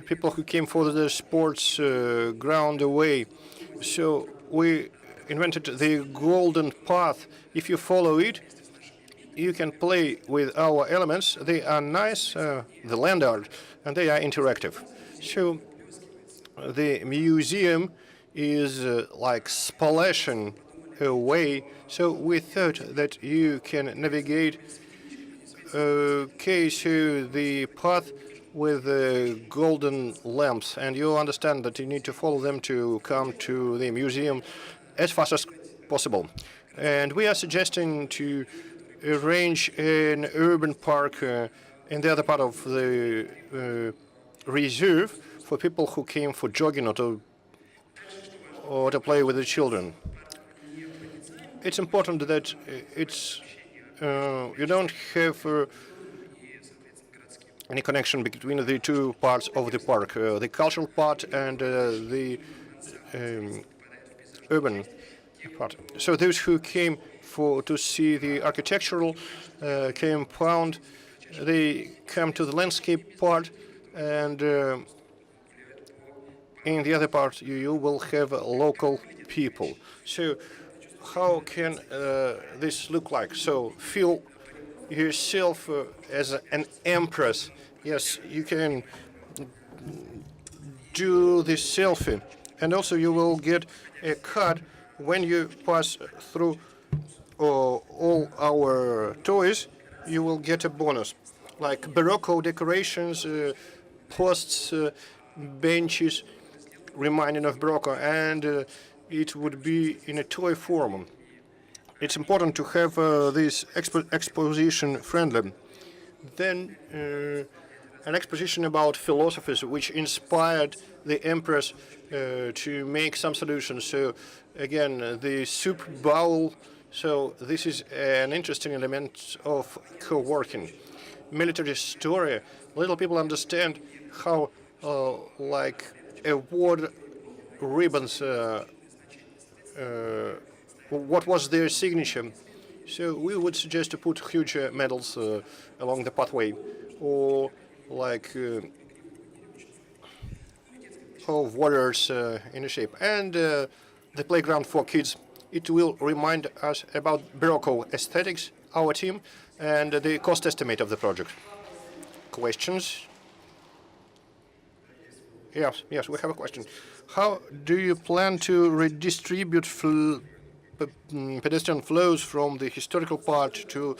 [SPEAKER 2] people who came for the sports ground away. So we invented the golden path. If you follow it, you can play with our elements. They are nice, the land art, and they are interactive. So the museum is like splashing away. So we thought that you can navigate through the path with golden lamps, and you understand that you need to follow them to come to the museum as fast as possible. And we are suggesting to arrange an urban park in the other part of the reserve for people who came for jogging or to play with the children. It's important that you don't have any connection between the two parts of the park, the cultural part and the urban part. So those who came to see the architectural compound, they come to the landscape part, and in the other part you will have local people. So how can this look like? So feel yourself as an empress. Yes, you can do this selfie, and also you will get a card when you pass through all our toys. You will get a bonus, like Baroque decorations, posts, benches reminding of Baroque, and it would be in a toy form. It's important to have this exposition friendly. Then an exposition about philosophers which inspired the empress to make some solutions. So again, the soup bowl. So this is an interesting element of co-working. Military story. Little people understand how like award ribbons, what was their signature. So we would suggest to put huge medals along the pathway, or like of warriors in a shape. And the playground for kids, it will remind us about Baroque aesthetics, our team, and the cost estimate of the project. Questions? Yes, we have a question. How do you plan to redistribute pedestrian flows from the historical part to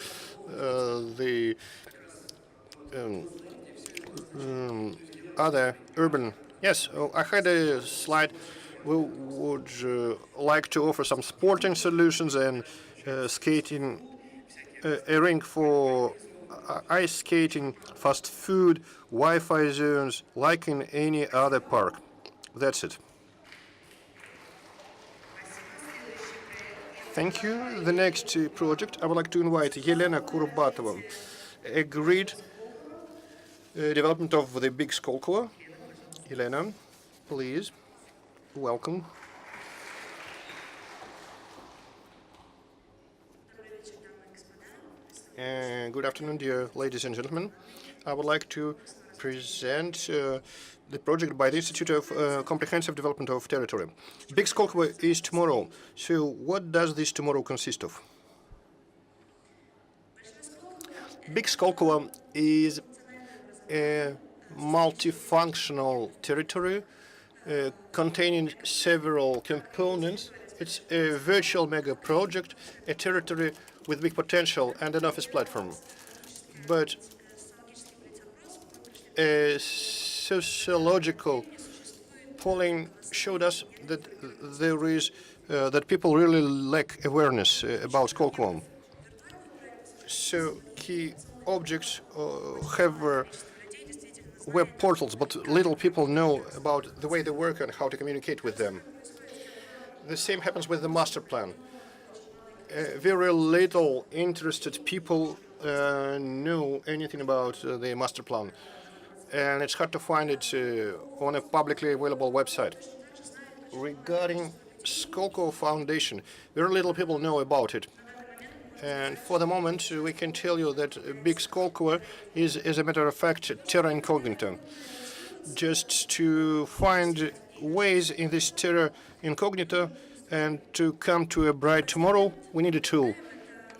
[SPEAKER 2] the other urban? Yes, I had a slide. We would like to offer some sporting solutions and skating, a rink for ice skating, fast food, Wi-Fi zones, like in any other park. That's it. Thank you. The next project, I would like to invite Elena Kurbatova, a great development of the big Skolkovo. Elena, please, welcome. Good afternoon, dear ladies and gentlemen. I would like to present the project by the Institute of Comprehensive Development of Territory. Big Skolkovo is tomorrow. So what does this tomorrow consist of? Big Skolkovo is a multifunctional territory containing several components. It's a virtual mega project, a territory with big potential and an office platform. But a sociological polling showed us that that people really lack awareness about Skolkovo. So key objects have web portals, but little people know about the way they work and how to communicate with them. The same happens with the master plan. Very little interested people know anything about the master plan, and it's hard to find it on a publicly available website. Regarding Skolkovo Foundation, very little people know about it. And for the moment, we can tell you that Big Skolkovo is, as a matter of fact, terra incognita. Just to find ways in this terra incognita and to come to a bright tomorrow, we need a tool.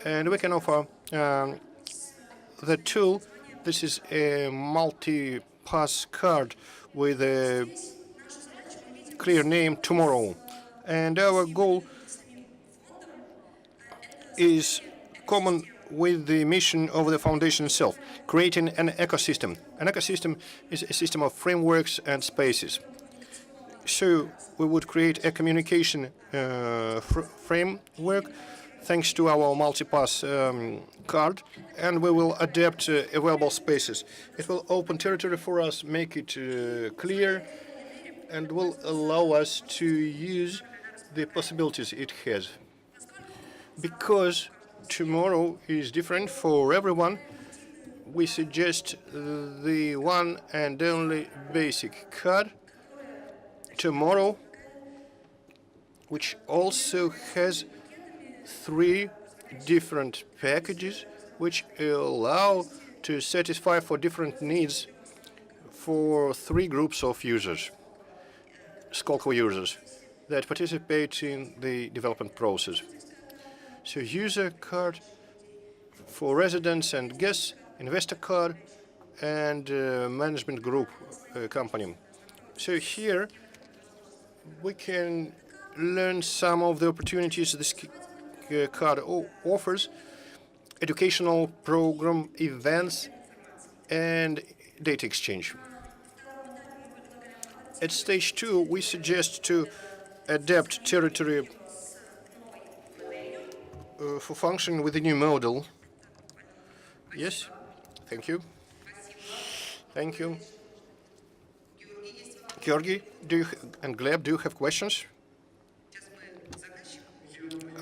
[SPEAKER 2] And we can offer the tool. This is a multi-pass card with a clear name, Tomorrow. And our goal is common with the mission of the foundation itself, creating an ecosystem. An ecosystem is a system of frameworks and spaces. So we would create a communication framework thanks to our multipass card, and we will adapt available spaces. It will open territory for us, make it clear, and will allow us to use the possibilities it has. Because tomorrow is different for everyone, we suggest the one and only basic card tomorrow, which also has 3 different packages which allow to satisfy for different needs for 3 groups of users, Skolkovo users, that participate in the development process. So user card for residents and guests, investor card, and management group company. So here we can learn some of the opportunities this card offers: educational program, events, and data exchange. At stage 2, we suggest to adapt territory for functioning with the new model. Yes, thank you. Thank you. Georgy, and Gleb, do you have questions?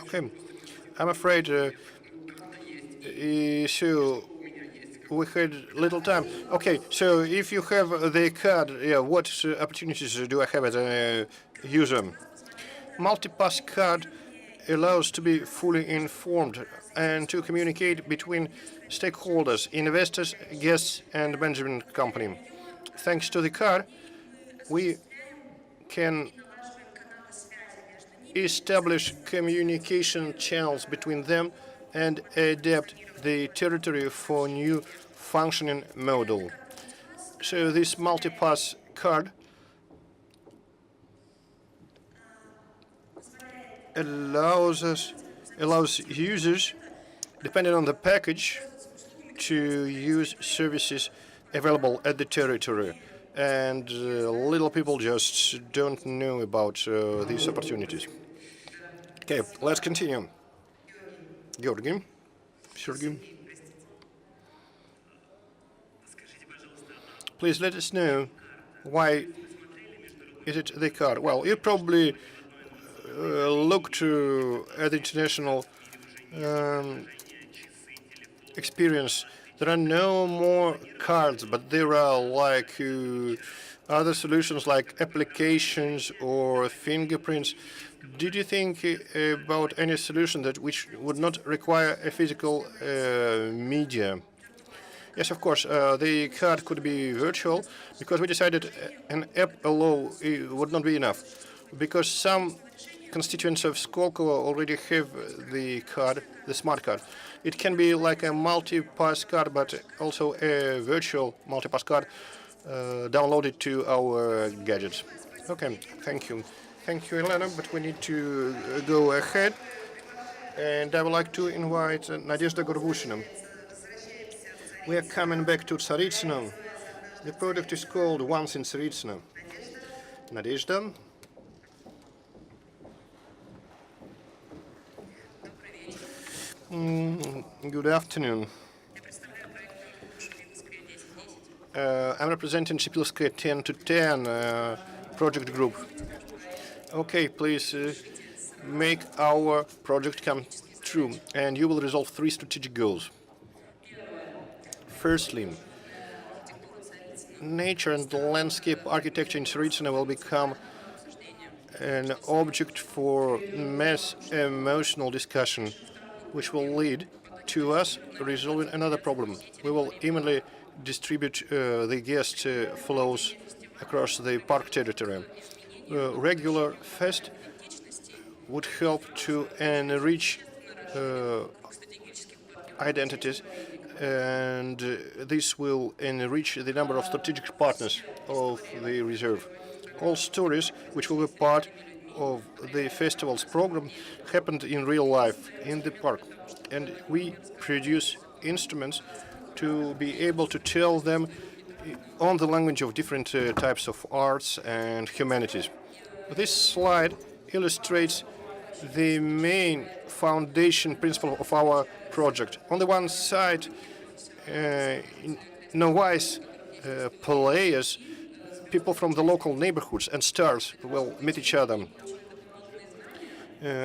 [SPEAKER 2] Okay, I'm afraid so we had little time. Okay, so if you have the card, what opportunities do I have as a user? Multipass card allows to be fully informed and to communicate between stakeholders, investors, guests, and management company. Thanks to the card, we can establish communication channels between them and adapt the territory for new functioning model. So this multipass card allows users, depending on the package, to use services available at the territory. And little people just don't know about these opportunities. Okay, let's continue. Georgy, please let us know why is it the card. Well, you probably looked at the international experience. There are no more cards, but there are like other solutions like applications or fingerprints. Did you think about any solution which would not require a physical media? Yes, of course, the card could be virtual, because we decided an app alone would not be enough, because some constituents of Skolkovo already have the card, the smart card. It can be like a multi-pass card, but also a virtual multi-pass card downloaded to our gadgets. Okay, thank you. Thank you, Elena, but we need to go ahead. And I would like to invite Nadezhda Gorbushina. We are coming back to Tsaritsino. The product is called Once in Tsaritsino. Nadezhda. Good afternoon. I'm representing Shipilskaya 10 to 10 project group. Okay, please make our project come true, and you will resolve 3 strategic goals. Firstly, nature and landscape architecture in Tsaritsino will become an object for mass emotional discussion, which will lead to us resolving another problem. We will evenly distribute the guest flows across the park territory. Regular fest would help to enrich identities, and this will enrich the number of strategic partners of the reserve. All stories which will be part of the festival's program happened in real life in the park, and we produce instruments to be able to tell them on the language of different types of arts and humanities. This slide illustrates the main foundation principle of our project. On the one side, novice players, people from the local neighborhoods and stars will meet each other.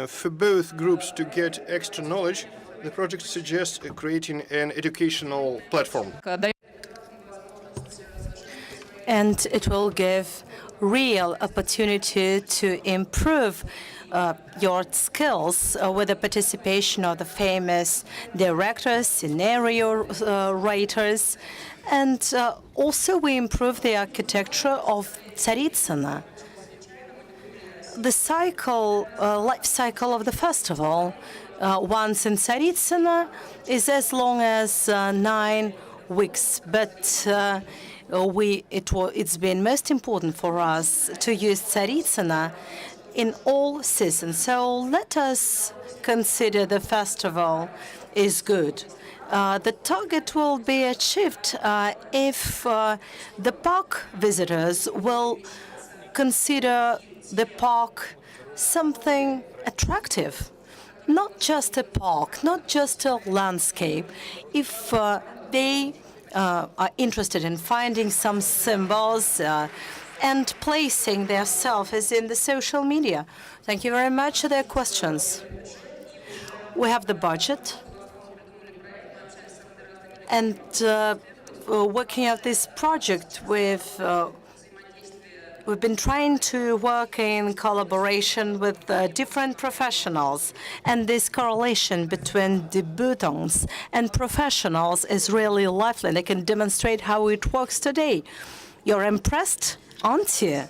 [SPEAKER 2] For both groups to get extra knowledge, the project suggests creating an educational platform.
[SPEAKER 1] And it will give real opportunity to improve your skills with the participation of the famous directors, scenario writers, and also we improve the architecture of Tsaritsina. The life cycle of the festival, once in Tsaritsina, is as long as 9 weeks, but it's been most important for us to use Tsaritsina in all seasons. So let us consider the festival is good. The target will be achieved if the park visitors will consider the park something attractive, not just a park, not just a landscape. If they are interested in finding some symbols and placing their selfies in the social media. Thank you very much for their questions. We have the budget, and working out this project, we've been trying to work in collaboration with different professionals, and this correlation between debutants and professionals is really lively. They can demonstrate how it works today. You're impressed, aren't you?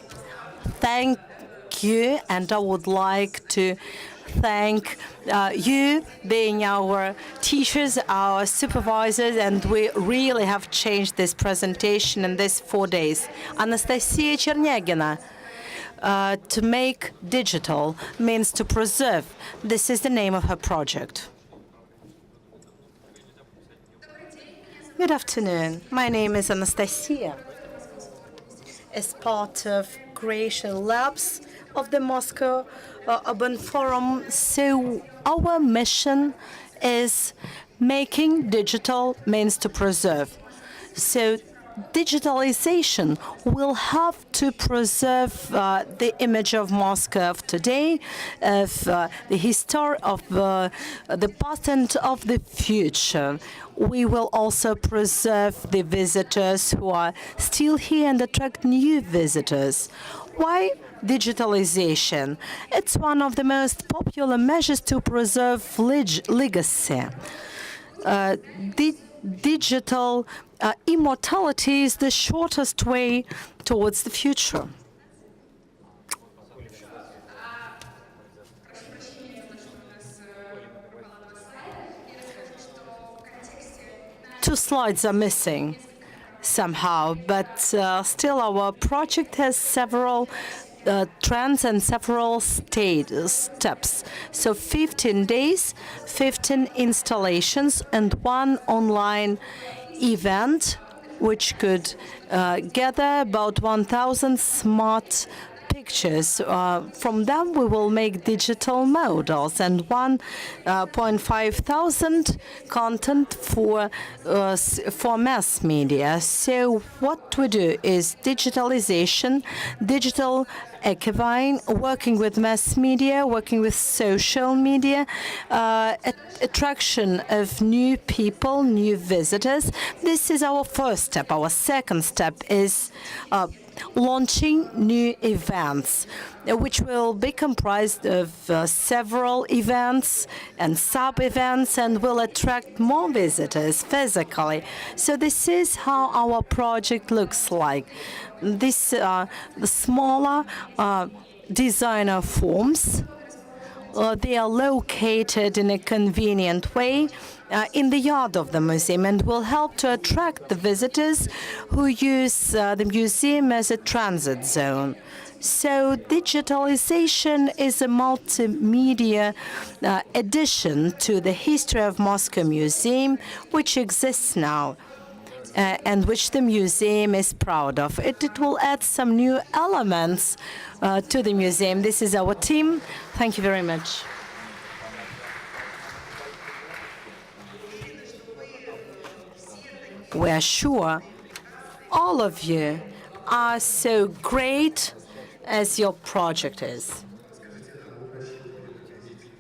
[SPEAKER 1] Thank you, and I would like to thank you being our teachers, our supervisors, and we really have changed this presentation in these 4 days. Anastasia Chernягina. To make digital means to preserve. This is the name of her project. Good afternoon. My name is Anastasia. As part of Creation Labs of the Moscow Urban Forum, so our mission is making digital means to preserve. So digitalization will have to preserve the image of Moscow of today, of the history of the past and of the future. We will also preserve the visitors who are still here and attract new visitors. Why digitalization? It's one of the most popular measures to preserve legacy. Digital immortality is the shortest way towards the future. 2 slides are missing somehow, but still our project has several trends and several steps. So 15 days, 15 installations, and 1 online event, which could gather about 1,000 smart pictures. From them, we will make digital models, and 1,500 content for mass media. So what we do is digitalization, digital archiving, working with mass media, working with social media, attraction of new people, new visitors. This is our first step. Our second step is launching new events, which will be comprised of several events and sub-events, and will attract more visitors physically. So this is how our project looks like. This the smaller designer forms. They are located in a convenient way in the yard of the museum, and will help to attract the visitors who use the museum as a transit zone. So digitalization is a multimedia addition to the history of Moscow Museum, which exists now, and which the museum is proud of. It will add some new elements to the museum. This is our team. Thank you very much. We are sure all of you are so great as your project is.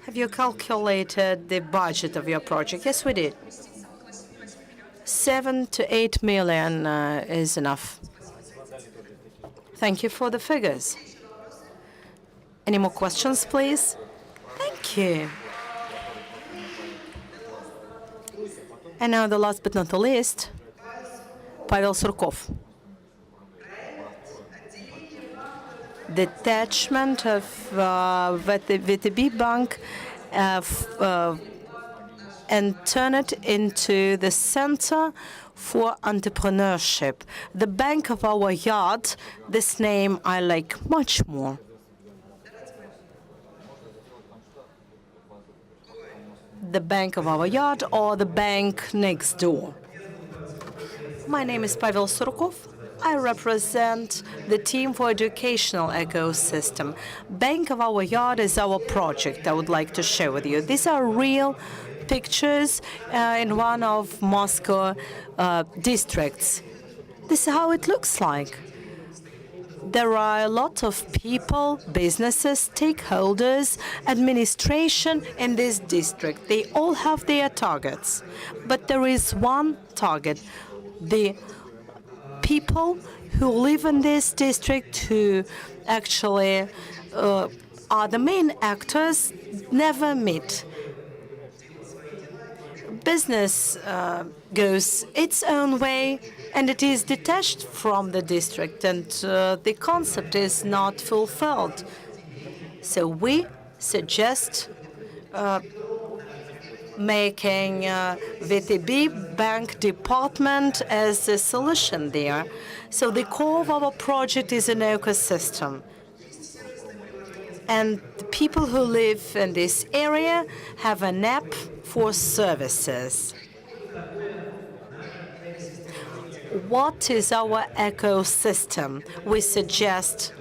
[SPEAKER 1] Have you calculated the budget of your project? Yes, we did. 7 to 8 million is enough. Thank you for the figures. Any more questions, please? Thank you. And now the last but not the least, Pavel Surkov. Detachment of VTB Bank and turn it into the center for entrepreneurship. The bank of our yard, this name I like much more. The bank of our yard or the bank next door. My name is Pavel Surkov. I represent the team for educational ecosystem. Bank of our yard is our project I would like to share with you. These are real pictures in one of Moscow districts. This is how it looks like. There are a lot of people, businesses, stakeholders, administration in this district. They all have their targets. But there is one target. The people who live in this district, who actually are the main actors, never meet. Business goes its own way, and it is detached from the district, and the concept is not fulfilled. So we suggest making VTB bank department as a solution there. So the core of our project is an ecosystem. And the people who live in this area have an app for services. What is our ecosystem we suggest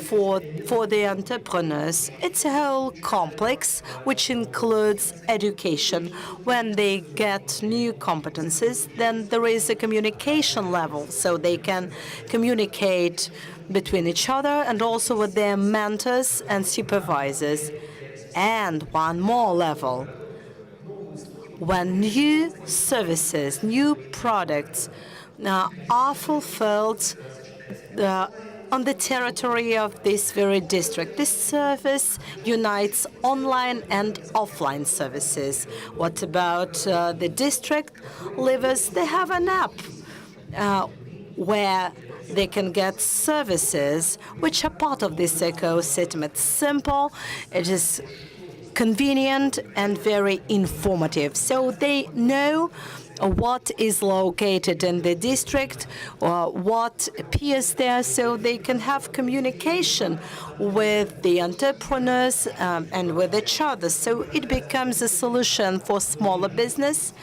[SPEAKER 1] for the entrepreneurs? It's a whole complex which includes education. When they get new competencies, then there is a communication level, so they can communicate between each other and also with their mentors and supervisors. And one more level. When new services, new products are fulfilled on the territory of this very district. This service unites online and offline services. What about the district livers? They have an app where they can get services which are part of this ecosystem. It's simple, it is convenient and very informative. So they know what is located in the district or what appears there, so they can have communication with the entrepreneurs and with each other. So it becomes a solution for smaller business,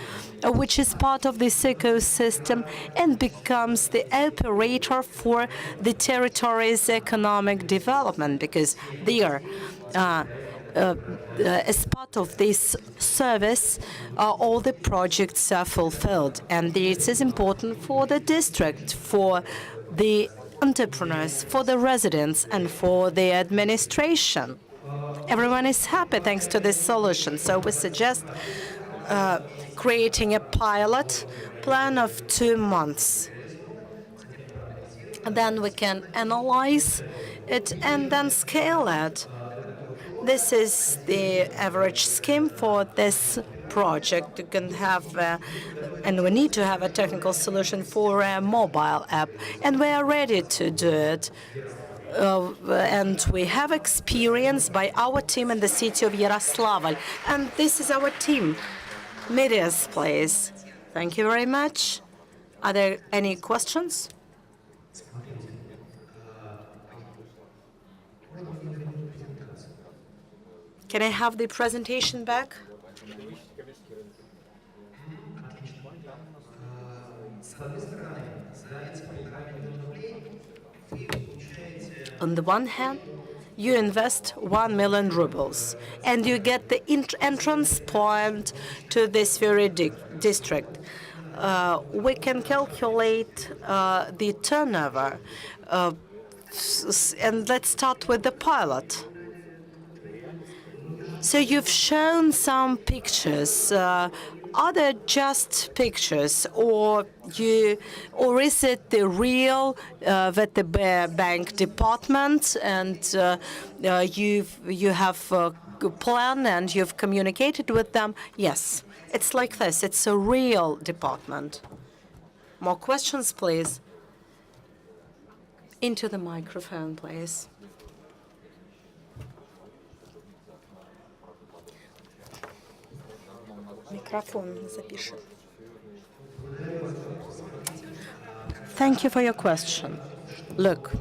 [SPEAKER 1] which is part of this ecosystem, and becomes the operator for the territory's economic development, because they are as part of this service, all the projects are fulfilled. And this is important for the district, for the entrepreneurs, for the residents, and for the administration. Everyone is happy thanks to this solution. So we suggest creating a pilot plan of 2 months. And then we can analyze it and then scale it. This is the average scheme for this project. You can have, and we need to have a technical solution for a mobile app, and we are ready to do it. And we have experience by our team in the city of Yaroslavl. And this is our team. Medias, please. Thank you very much. Are there any questions? Can I have the presentation back? On the one hand, you invest 1 million rubles, and you get the entrance point to this very district. we can calculate the turnover. And let's start with the pilot. So you've shown some pictures. Are they just pictures, or is it the real VTB Bank department, and you have a plan and you've communicated with them? Yes, it's like this. It's a real department. More questions, please. Into the microphone, please. Thank you for your question. Look,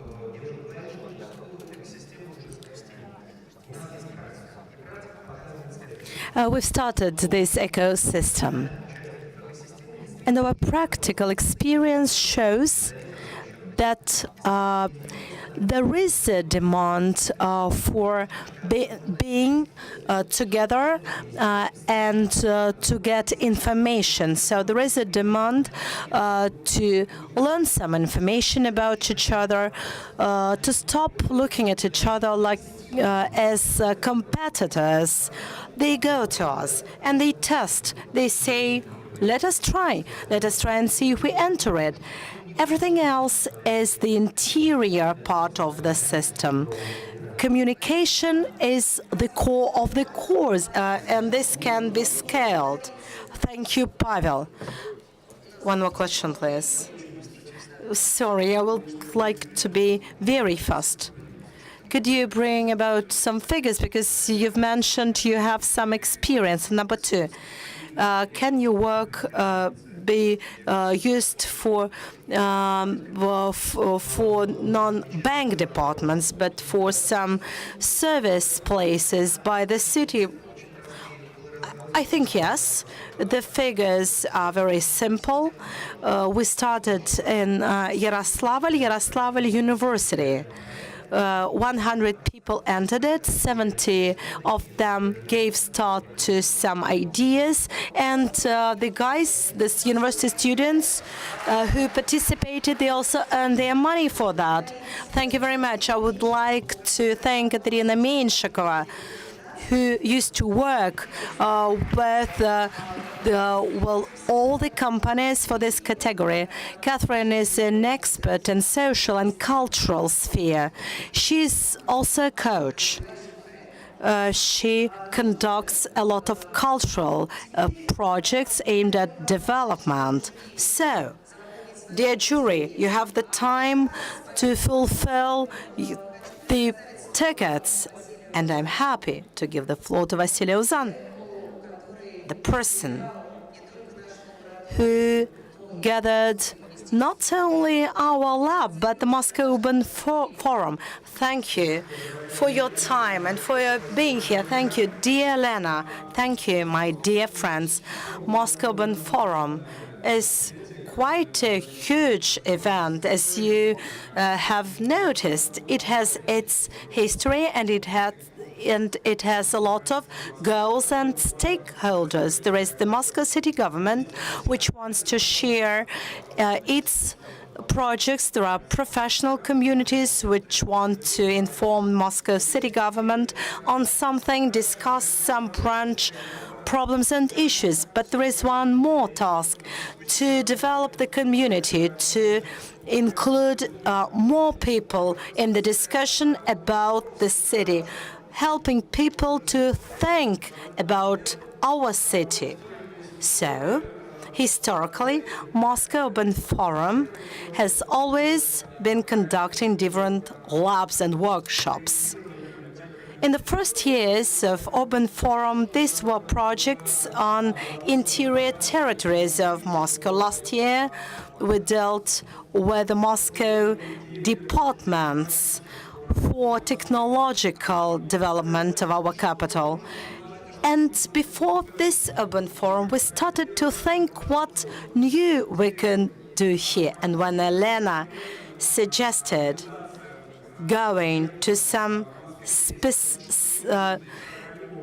[SPEAKER 1] we've started this ecosystem, and our practical experience shows that there is a demand for being together and to get information. So there is a demand to learn some information about each other, to stop looking at each other like as competitors. They go to us and they test. They say, let us try and see if we enter it. Everything else is the interior part of the system. Communication is the core of the cores, and this can be scaled. Thank you, Pavel. One more question, please. Sorry, I would like to be very fast. Could you bring about some figures, because you've mentioned you have some experience? Number two, can your work be used for non-bank departments, but for some service places by the city? I think yes. The figures are very simple. We started in Yaroslavl University. 100 people entered it, 70 of them gave start to some ideas, and the guys, these university students who participated, they also earned their money for that. Thank you very much. I would like to thank Katerina Menshikova, who used to work with all the companies for this category. Catherine is an expert in social and cultural sphere. She's also a coach. She conducts a lot of cultural projects aimed at development. So, dear jury, you have the time to fulfill the tickets. And I'm happy to give the floor to Vasily Ozan, the person who gathered not only our lab, but the Moscow Urban Forum. Thank you for your time and for your being here. Thank you, dear Elena. Thank you, my dear friends. Moscow Urban Forum is quite a huge event, as you have noticed. It has its history, and it has a lot of goals and stakeholders. There is the Moscow city government, which wants to share its projects. There are professional communities which want to inform Moscow city government on something, discuss some branch problems and issues. But there is one more task: to develop the community, to include more people in the discussion about the city, helping people to think about our city. So, historically, Moscow Urban Forum has always been conducting different labs and workshops. In the first years of Urban Forum, these were projects on interior territories of Moscow. Last year, we dealt with the Moscow departments for technological development of our capital. And before this Urban Forum, we started to think what new we can do here. And when Elena suggested going to some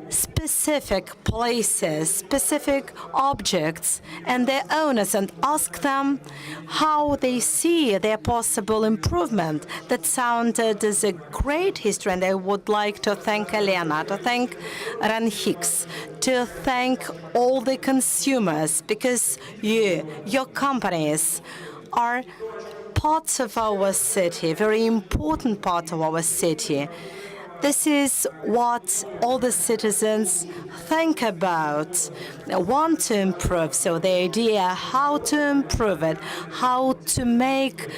[SPEAKER 1] specific places, specific objects and their owners and ask them how they see their possible improvement. That sounded as a great history, and I would like to thank Elena, to thank Ran Hicks, to thank all the consumers, because your companies are parts of our city, very important part of our city. This is what all the citizens think about, want to improve. So the idea how to improve it, how to make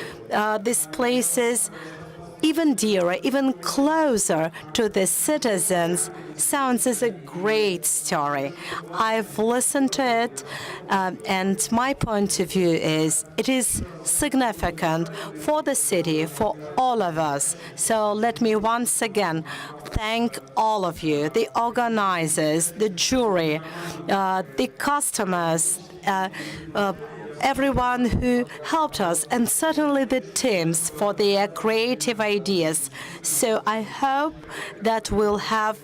[SPEAKER 1] these places even dearer, even closer to the citizens, sounds as a great story. I've listened to it, and my point of view is it is significant for the city, for all of us. So let me once again thank all of you, the organizers, the jury, the customers, everyone who helped us, and certainly the teams for their creative ideas. So I hope that we'll have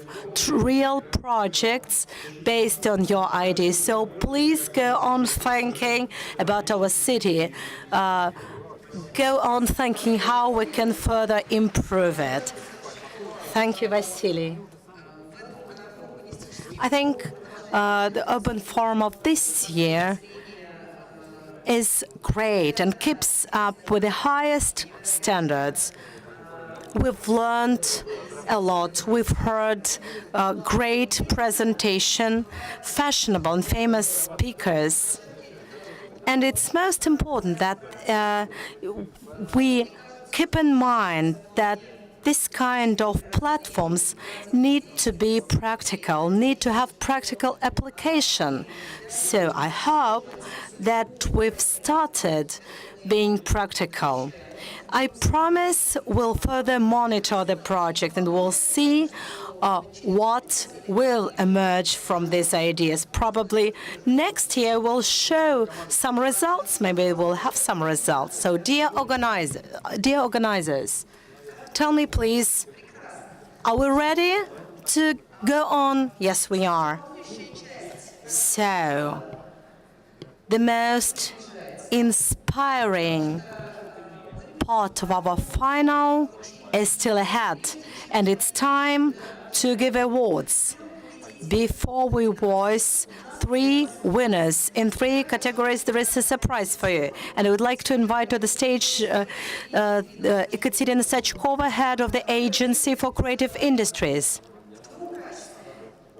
[SPEAKER 1] real projects based on your ideas. So please go on thinking about our city. Go on thinking how we can further improve it. Thank you, Vasily. I think the open forum of this year is great and keeps up with the highest standards. We've learned a lot. We've heard great presentation, fashionable and famous speakers. And it's most important that we keep in mind that this kind of platforms need to be practical, need to have practical application. So I hope that we've started being practical. I promise we'll further monitor the project and we'll see what will emerge from these ideas. Probably next year we'll show some results. Maybe we'll have some results. So dear organizers, tell me, please, are we ready to go on? Yes, we are. So, the most inspiring part of our final is still ahead, and it's time to give awards. Before we voice 3 winners in 3 categories, there is a surprise for you. And I would like to invite to the stage Elena Zelentsova, head of the Agency for Creative Industries.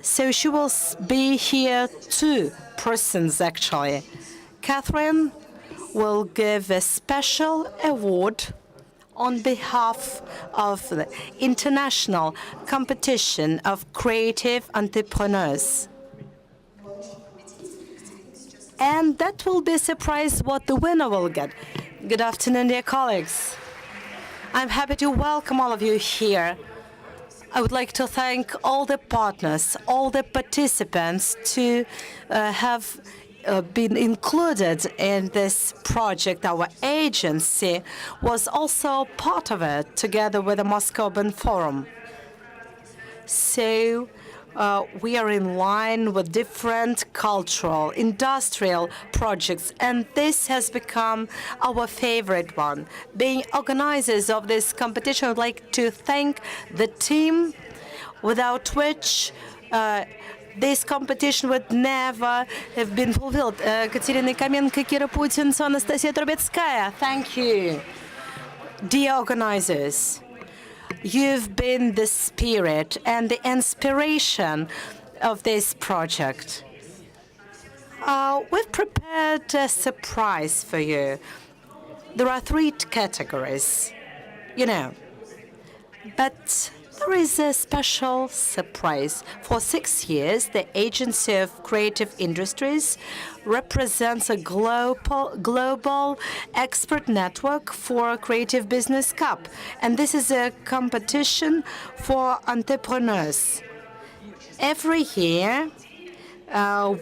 [SPEAKER 1] So she will be here 2 persons, actually. Catherine will give a special award on behalf of the international competition of creative entrepreneurs. And that will be a surprise what the winner will get. Good afternoon, dear colleagues. I'm happy to welcome all of you here. I would like to thank all the partners, all the participants to have been included in this project. Our agency was also part of it, together with the Moscow Open Forum. So we are in line with different cultural, industrial projects, and this has become our favorite one. Being organizers of this competition, I would like to thank the team, without which this competition would never have been fulfilled. Katerina Kamenko, Kira Putin, Anastasia Trubetskaya, thank you. Dear organizers, you've been the spirit and the inspiration of this project. We've prepared a surprise for you. There are 3 categories, you know, but there is a special surprise. For 6 years, the Agency of Creative Industries represents a global expert network for Creative Business Cup. And this is a competition for entrepreneurs. Every year,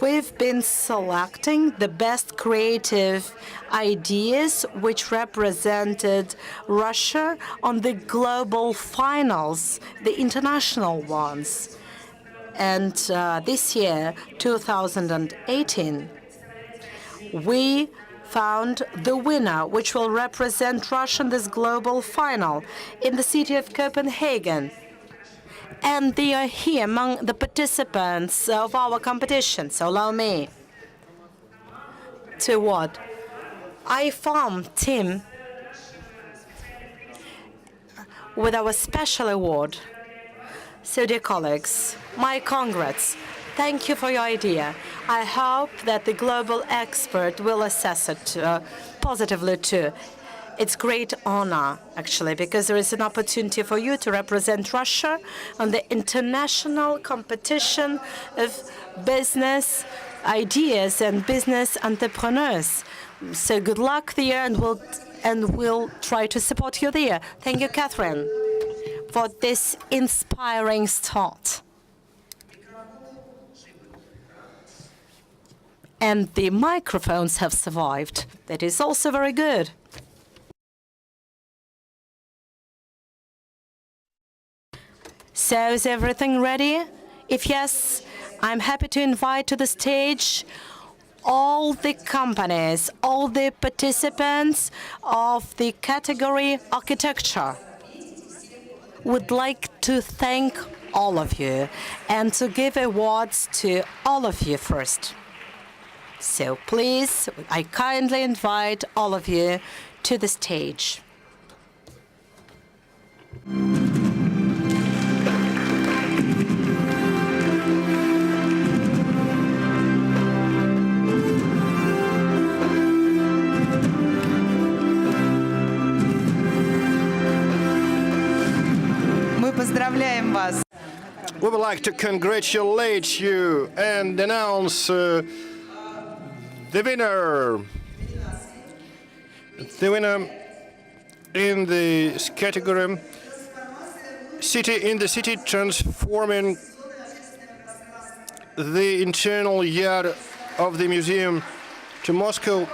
[SPEAKER 1] we've been selecting the best creative ideas which represented Russia on the global finals, the international ones. And this year, 2018, we found the winner, which will represent Russia in this global final in the city of Copenhagen. And they are here among the participants of our competition. So allow me to what? I formed team with our special award. So dear colleagues, my congrats. Thank you for your idea. I hope that the global expert will assess it positively too. It's great honor, actually, because there is an opportunity for you to represent Russia on the international competition of business ideas and business entrepreneurs. So good luck there, and we'll try to support you there. Thank you, Catherine, for this inspiring start. And the microphones have survived. That is also very good. So is everything ready? If yes, I'm happy to invite to the stage all the companies, all the participants of the category architecture. Would like to thank all of you and to give awards to all of you first. So please, I kindly invite all of you to the stage.
[SPEAKER 3] Мы поздравляем вас.
[SPEAKER 2] We would like to congratulate you and announce the winner. The winner in the category City transforming the internal yard of the museum to Moscow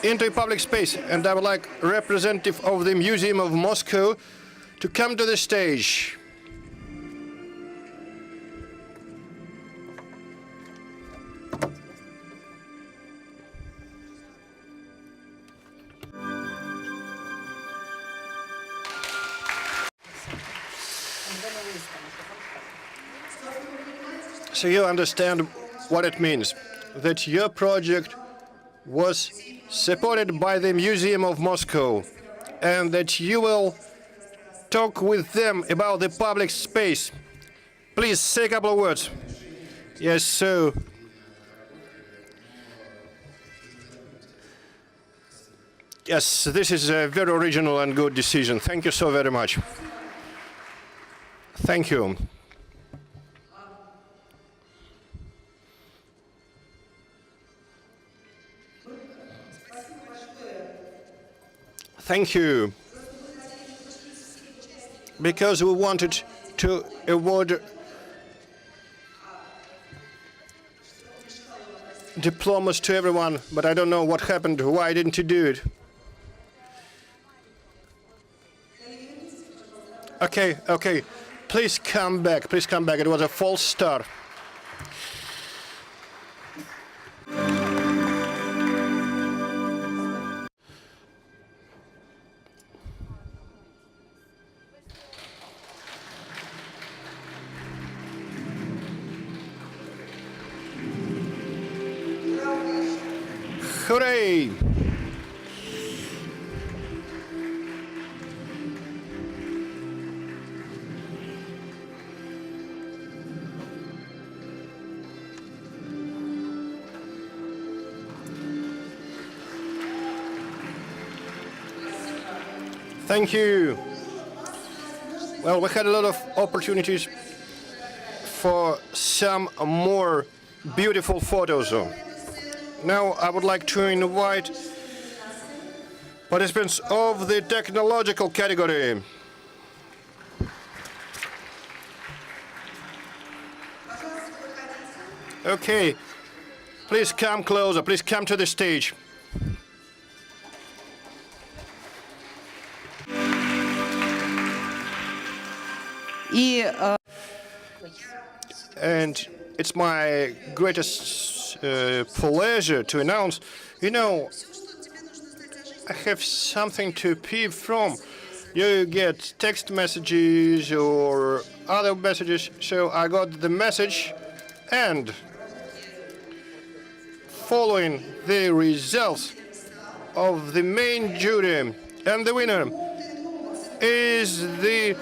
[SPEAKER 2] into a public space. And I would like representative of the Museum of Moscow to come to the stage. So you understand what it means, that your project was supported by the Museum of Moscow, and that you will talk with them about the public space. Please say a couple of words. Yes, so yes, this is a very original and good decision. Thank you so very much. Thank you. Thank you. Because we wanted to award diplomas to everyone, but I don't know what happened. Why didn't you do it? Okay. Please come back. Please come back. It was a false start. Hooray! Thank you. Well, we had a lot of opportunities for some more beautiful photos. Now I would like to invite participants of the technological category. Okay, please come closer, please come to the stage. And it's my greatest pleasure to announce, you know, I have something to peep from. You get text messages or other messages, so I got the message, and following the results of the main jury, and the winner is the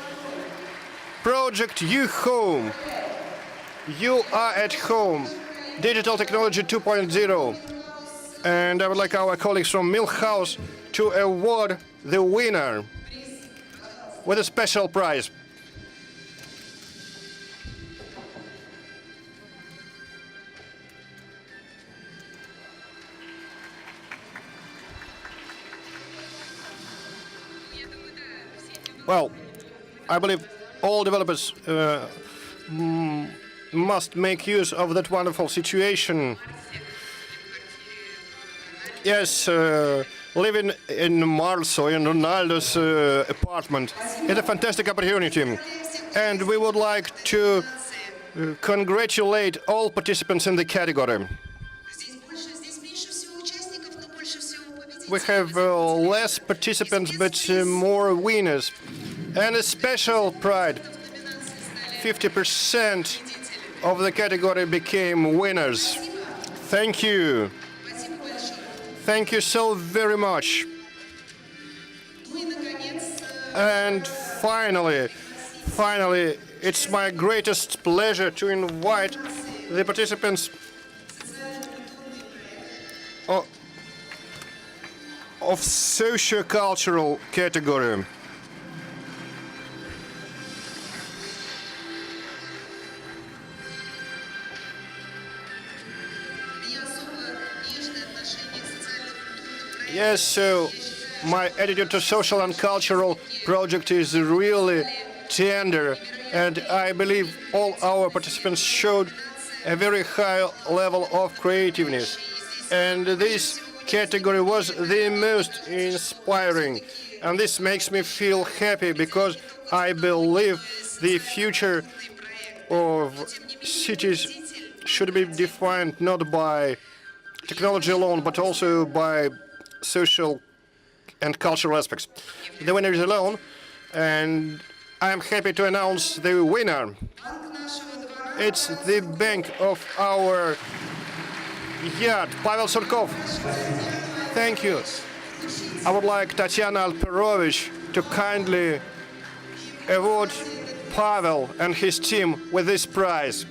[SPEAKER 2] project You Home. You are at home, Digital Technology 2.0. And I would like our colleagues from Milhouse to award the winner with a special prize. Well, I believe all developers must make use of that wonderful situation. Yes, living in Marso, in Ronaldo's apartment, is a fantastic opportunity. And we would like to congratulate all participants in the category. We have less participants, but more winners. And a special pride. 50% of the category became winners. Thank you. Thank you so very much. And finally, it's my greatest pleasure to invite the participants of sociocultural category. Yes, so my attitude to social and cultural project is really tender, and I believe all our participants showed a very high level of creativeness. And this category was the most inspiring, and this makes me feel happy because I believe the future of cities should be defined not by technology alone, but also by social and cultural aspects. The winner is alone, and I'm happy to announce the winner. It's the bank of our yard, Pavel Surkov. Thank you. I would like Tatiana Alperovich to kindly award Pavel and his team with this prize.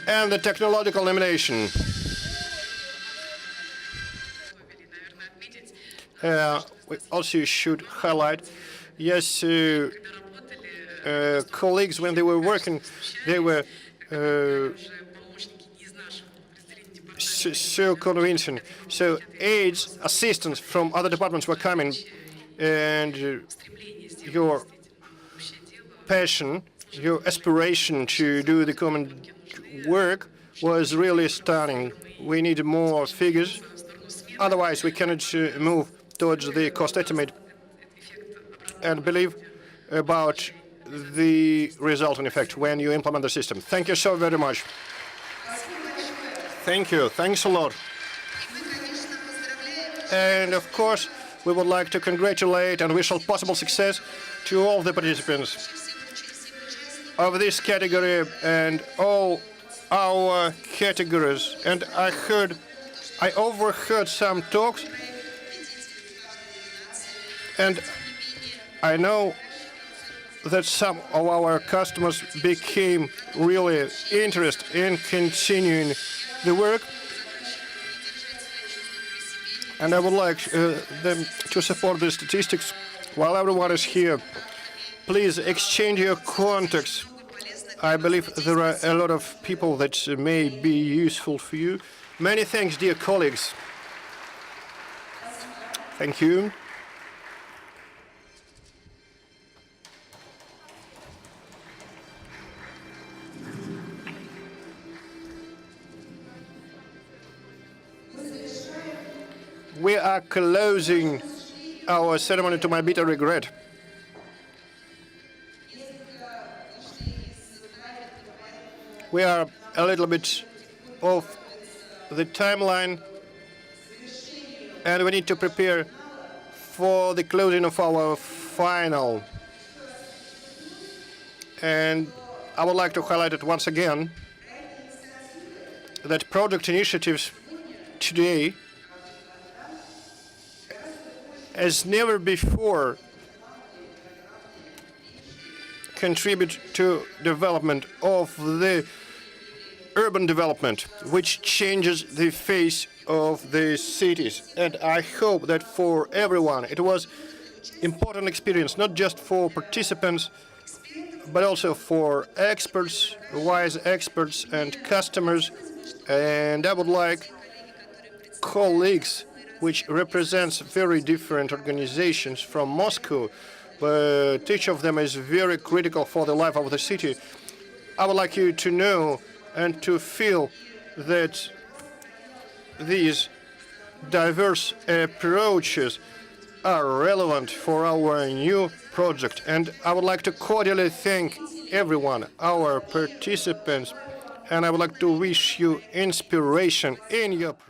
[SPEAKER 2] And the technological nomination. We also should highlight, yes, colleagues, when they were working, they were so convincing. So aides, assistants from other departments were coming, and your passion, your aspiration to do the common work was really stunning. We need more figures, otherwise we cannot move towards the cost estimate and believe about the resulting effect when you implement the system. Thank you so very much. Thank you. Thanks a lot. And of course, we would like to congratulate and wish all possible success to all the participants of this category and all our categories. And I overheard some talks, and I know that some of our customers became really interested in continuing the work. And I would like them to support the statistics while everyone is here. Please exchange your contacts. I believe there are a lot of people that may be useful for you. Many thanks, dear colleagues. Thank you. we are closing our ceremony to my bitter regret. We are a little bit off the timeline, and we need to prepare for the closing of our final. And I would like to highlight it once again that project initiatives today, as never before, contribute to development of the urban development, which changes the face of the cities. And I hope that for everyone it was important experience, not just for participants, but also for experts, wise experts and customers. And I would like colleagues which represents very different organizations from Moscow, but each of them is very critical for the life of the city. I would like you to know and to feel that these diverse approaches are relevant for our new project. And I would like to cordially thank everyone, our participants, and I would like to wish you inspiration in your project.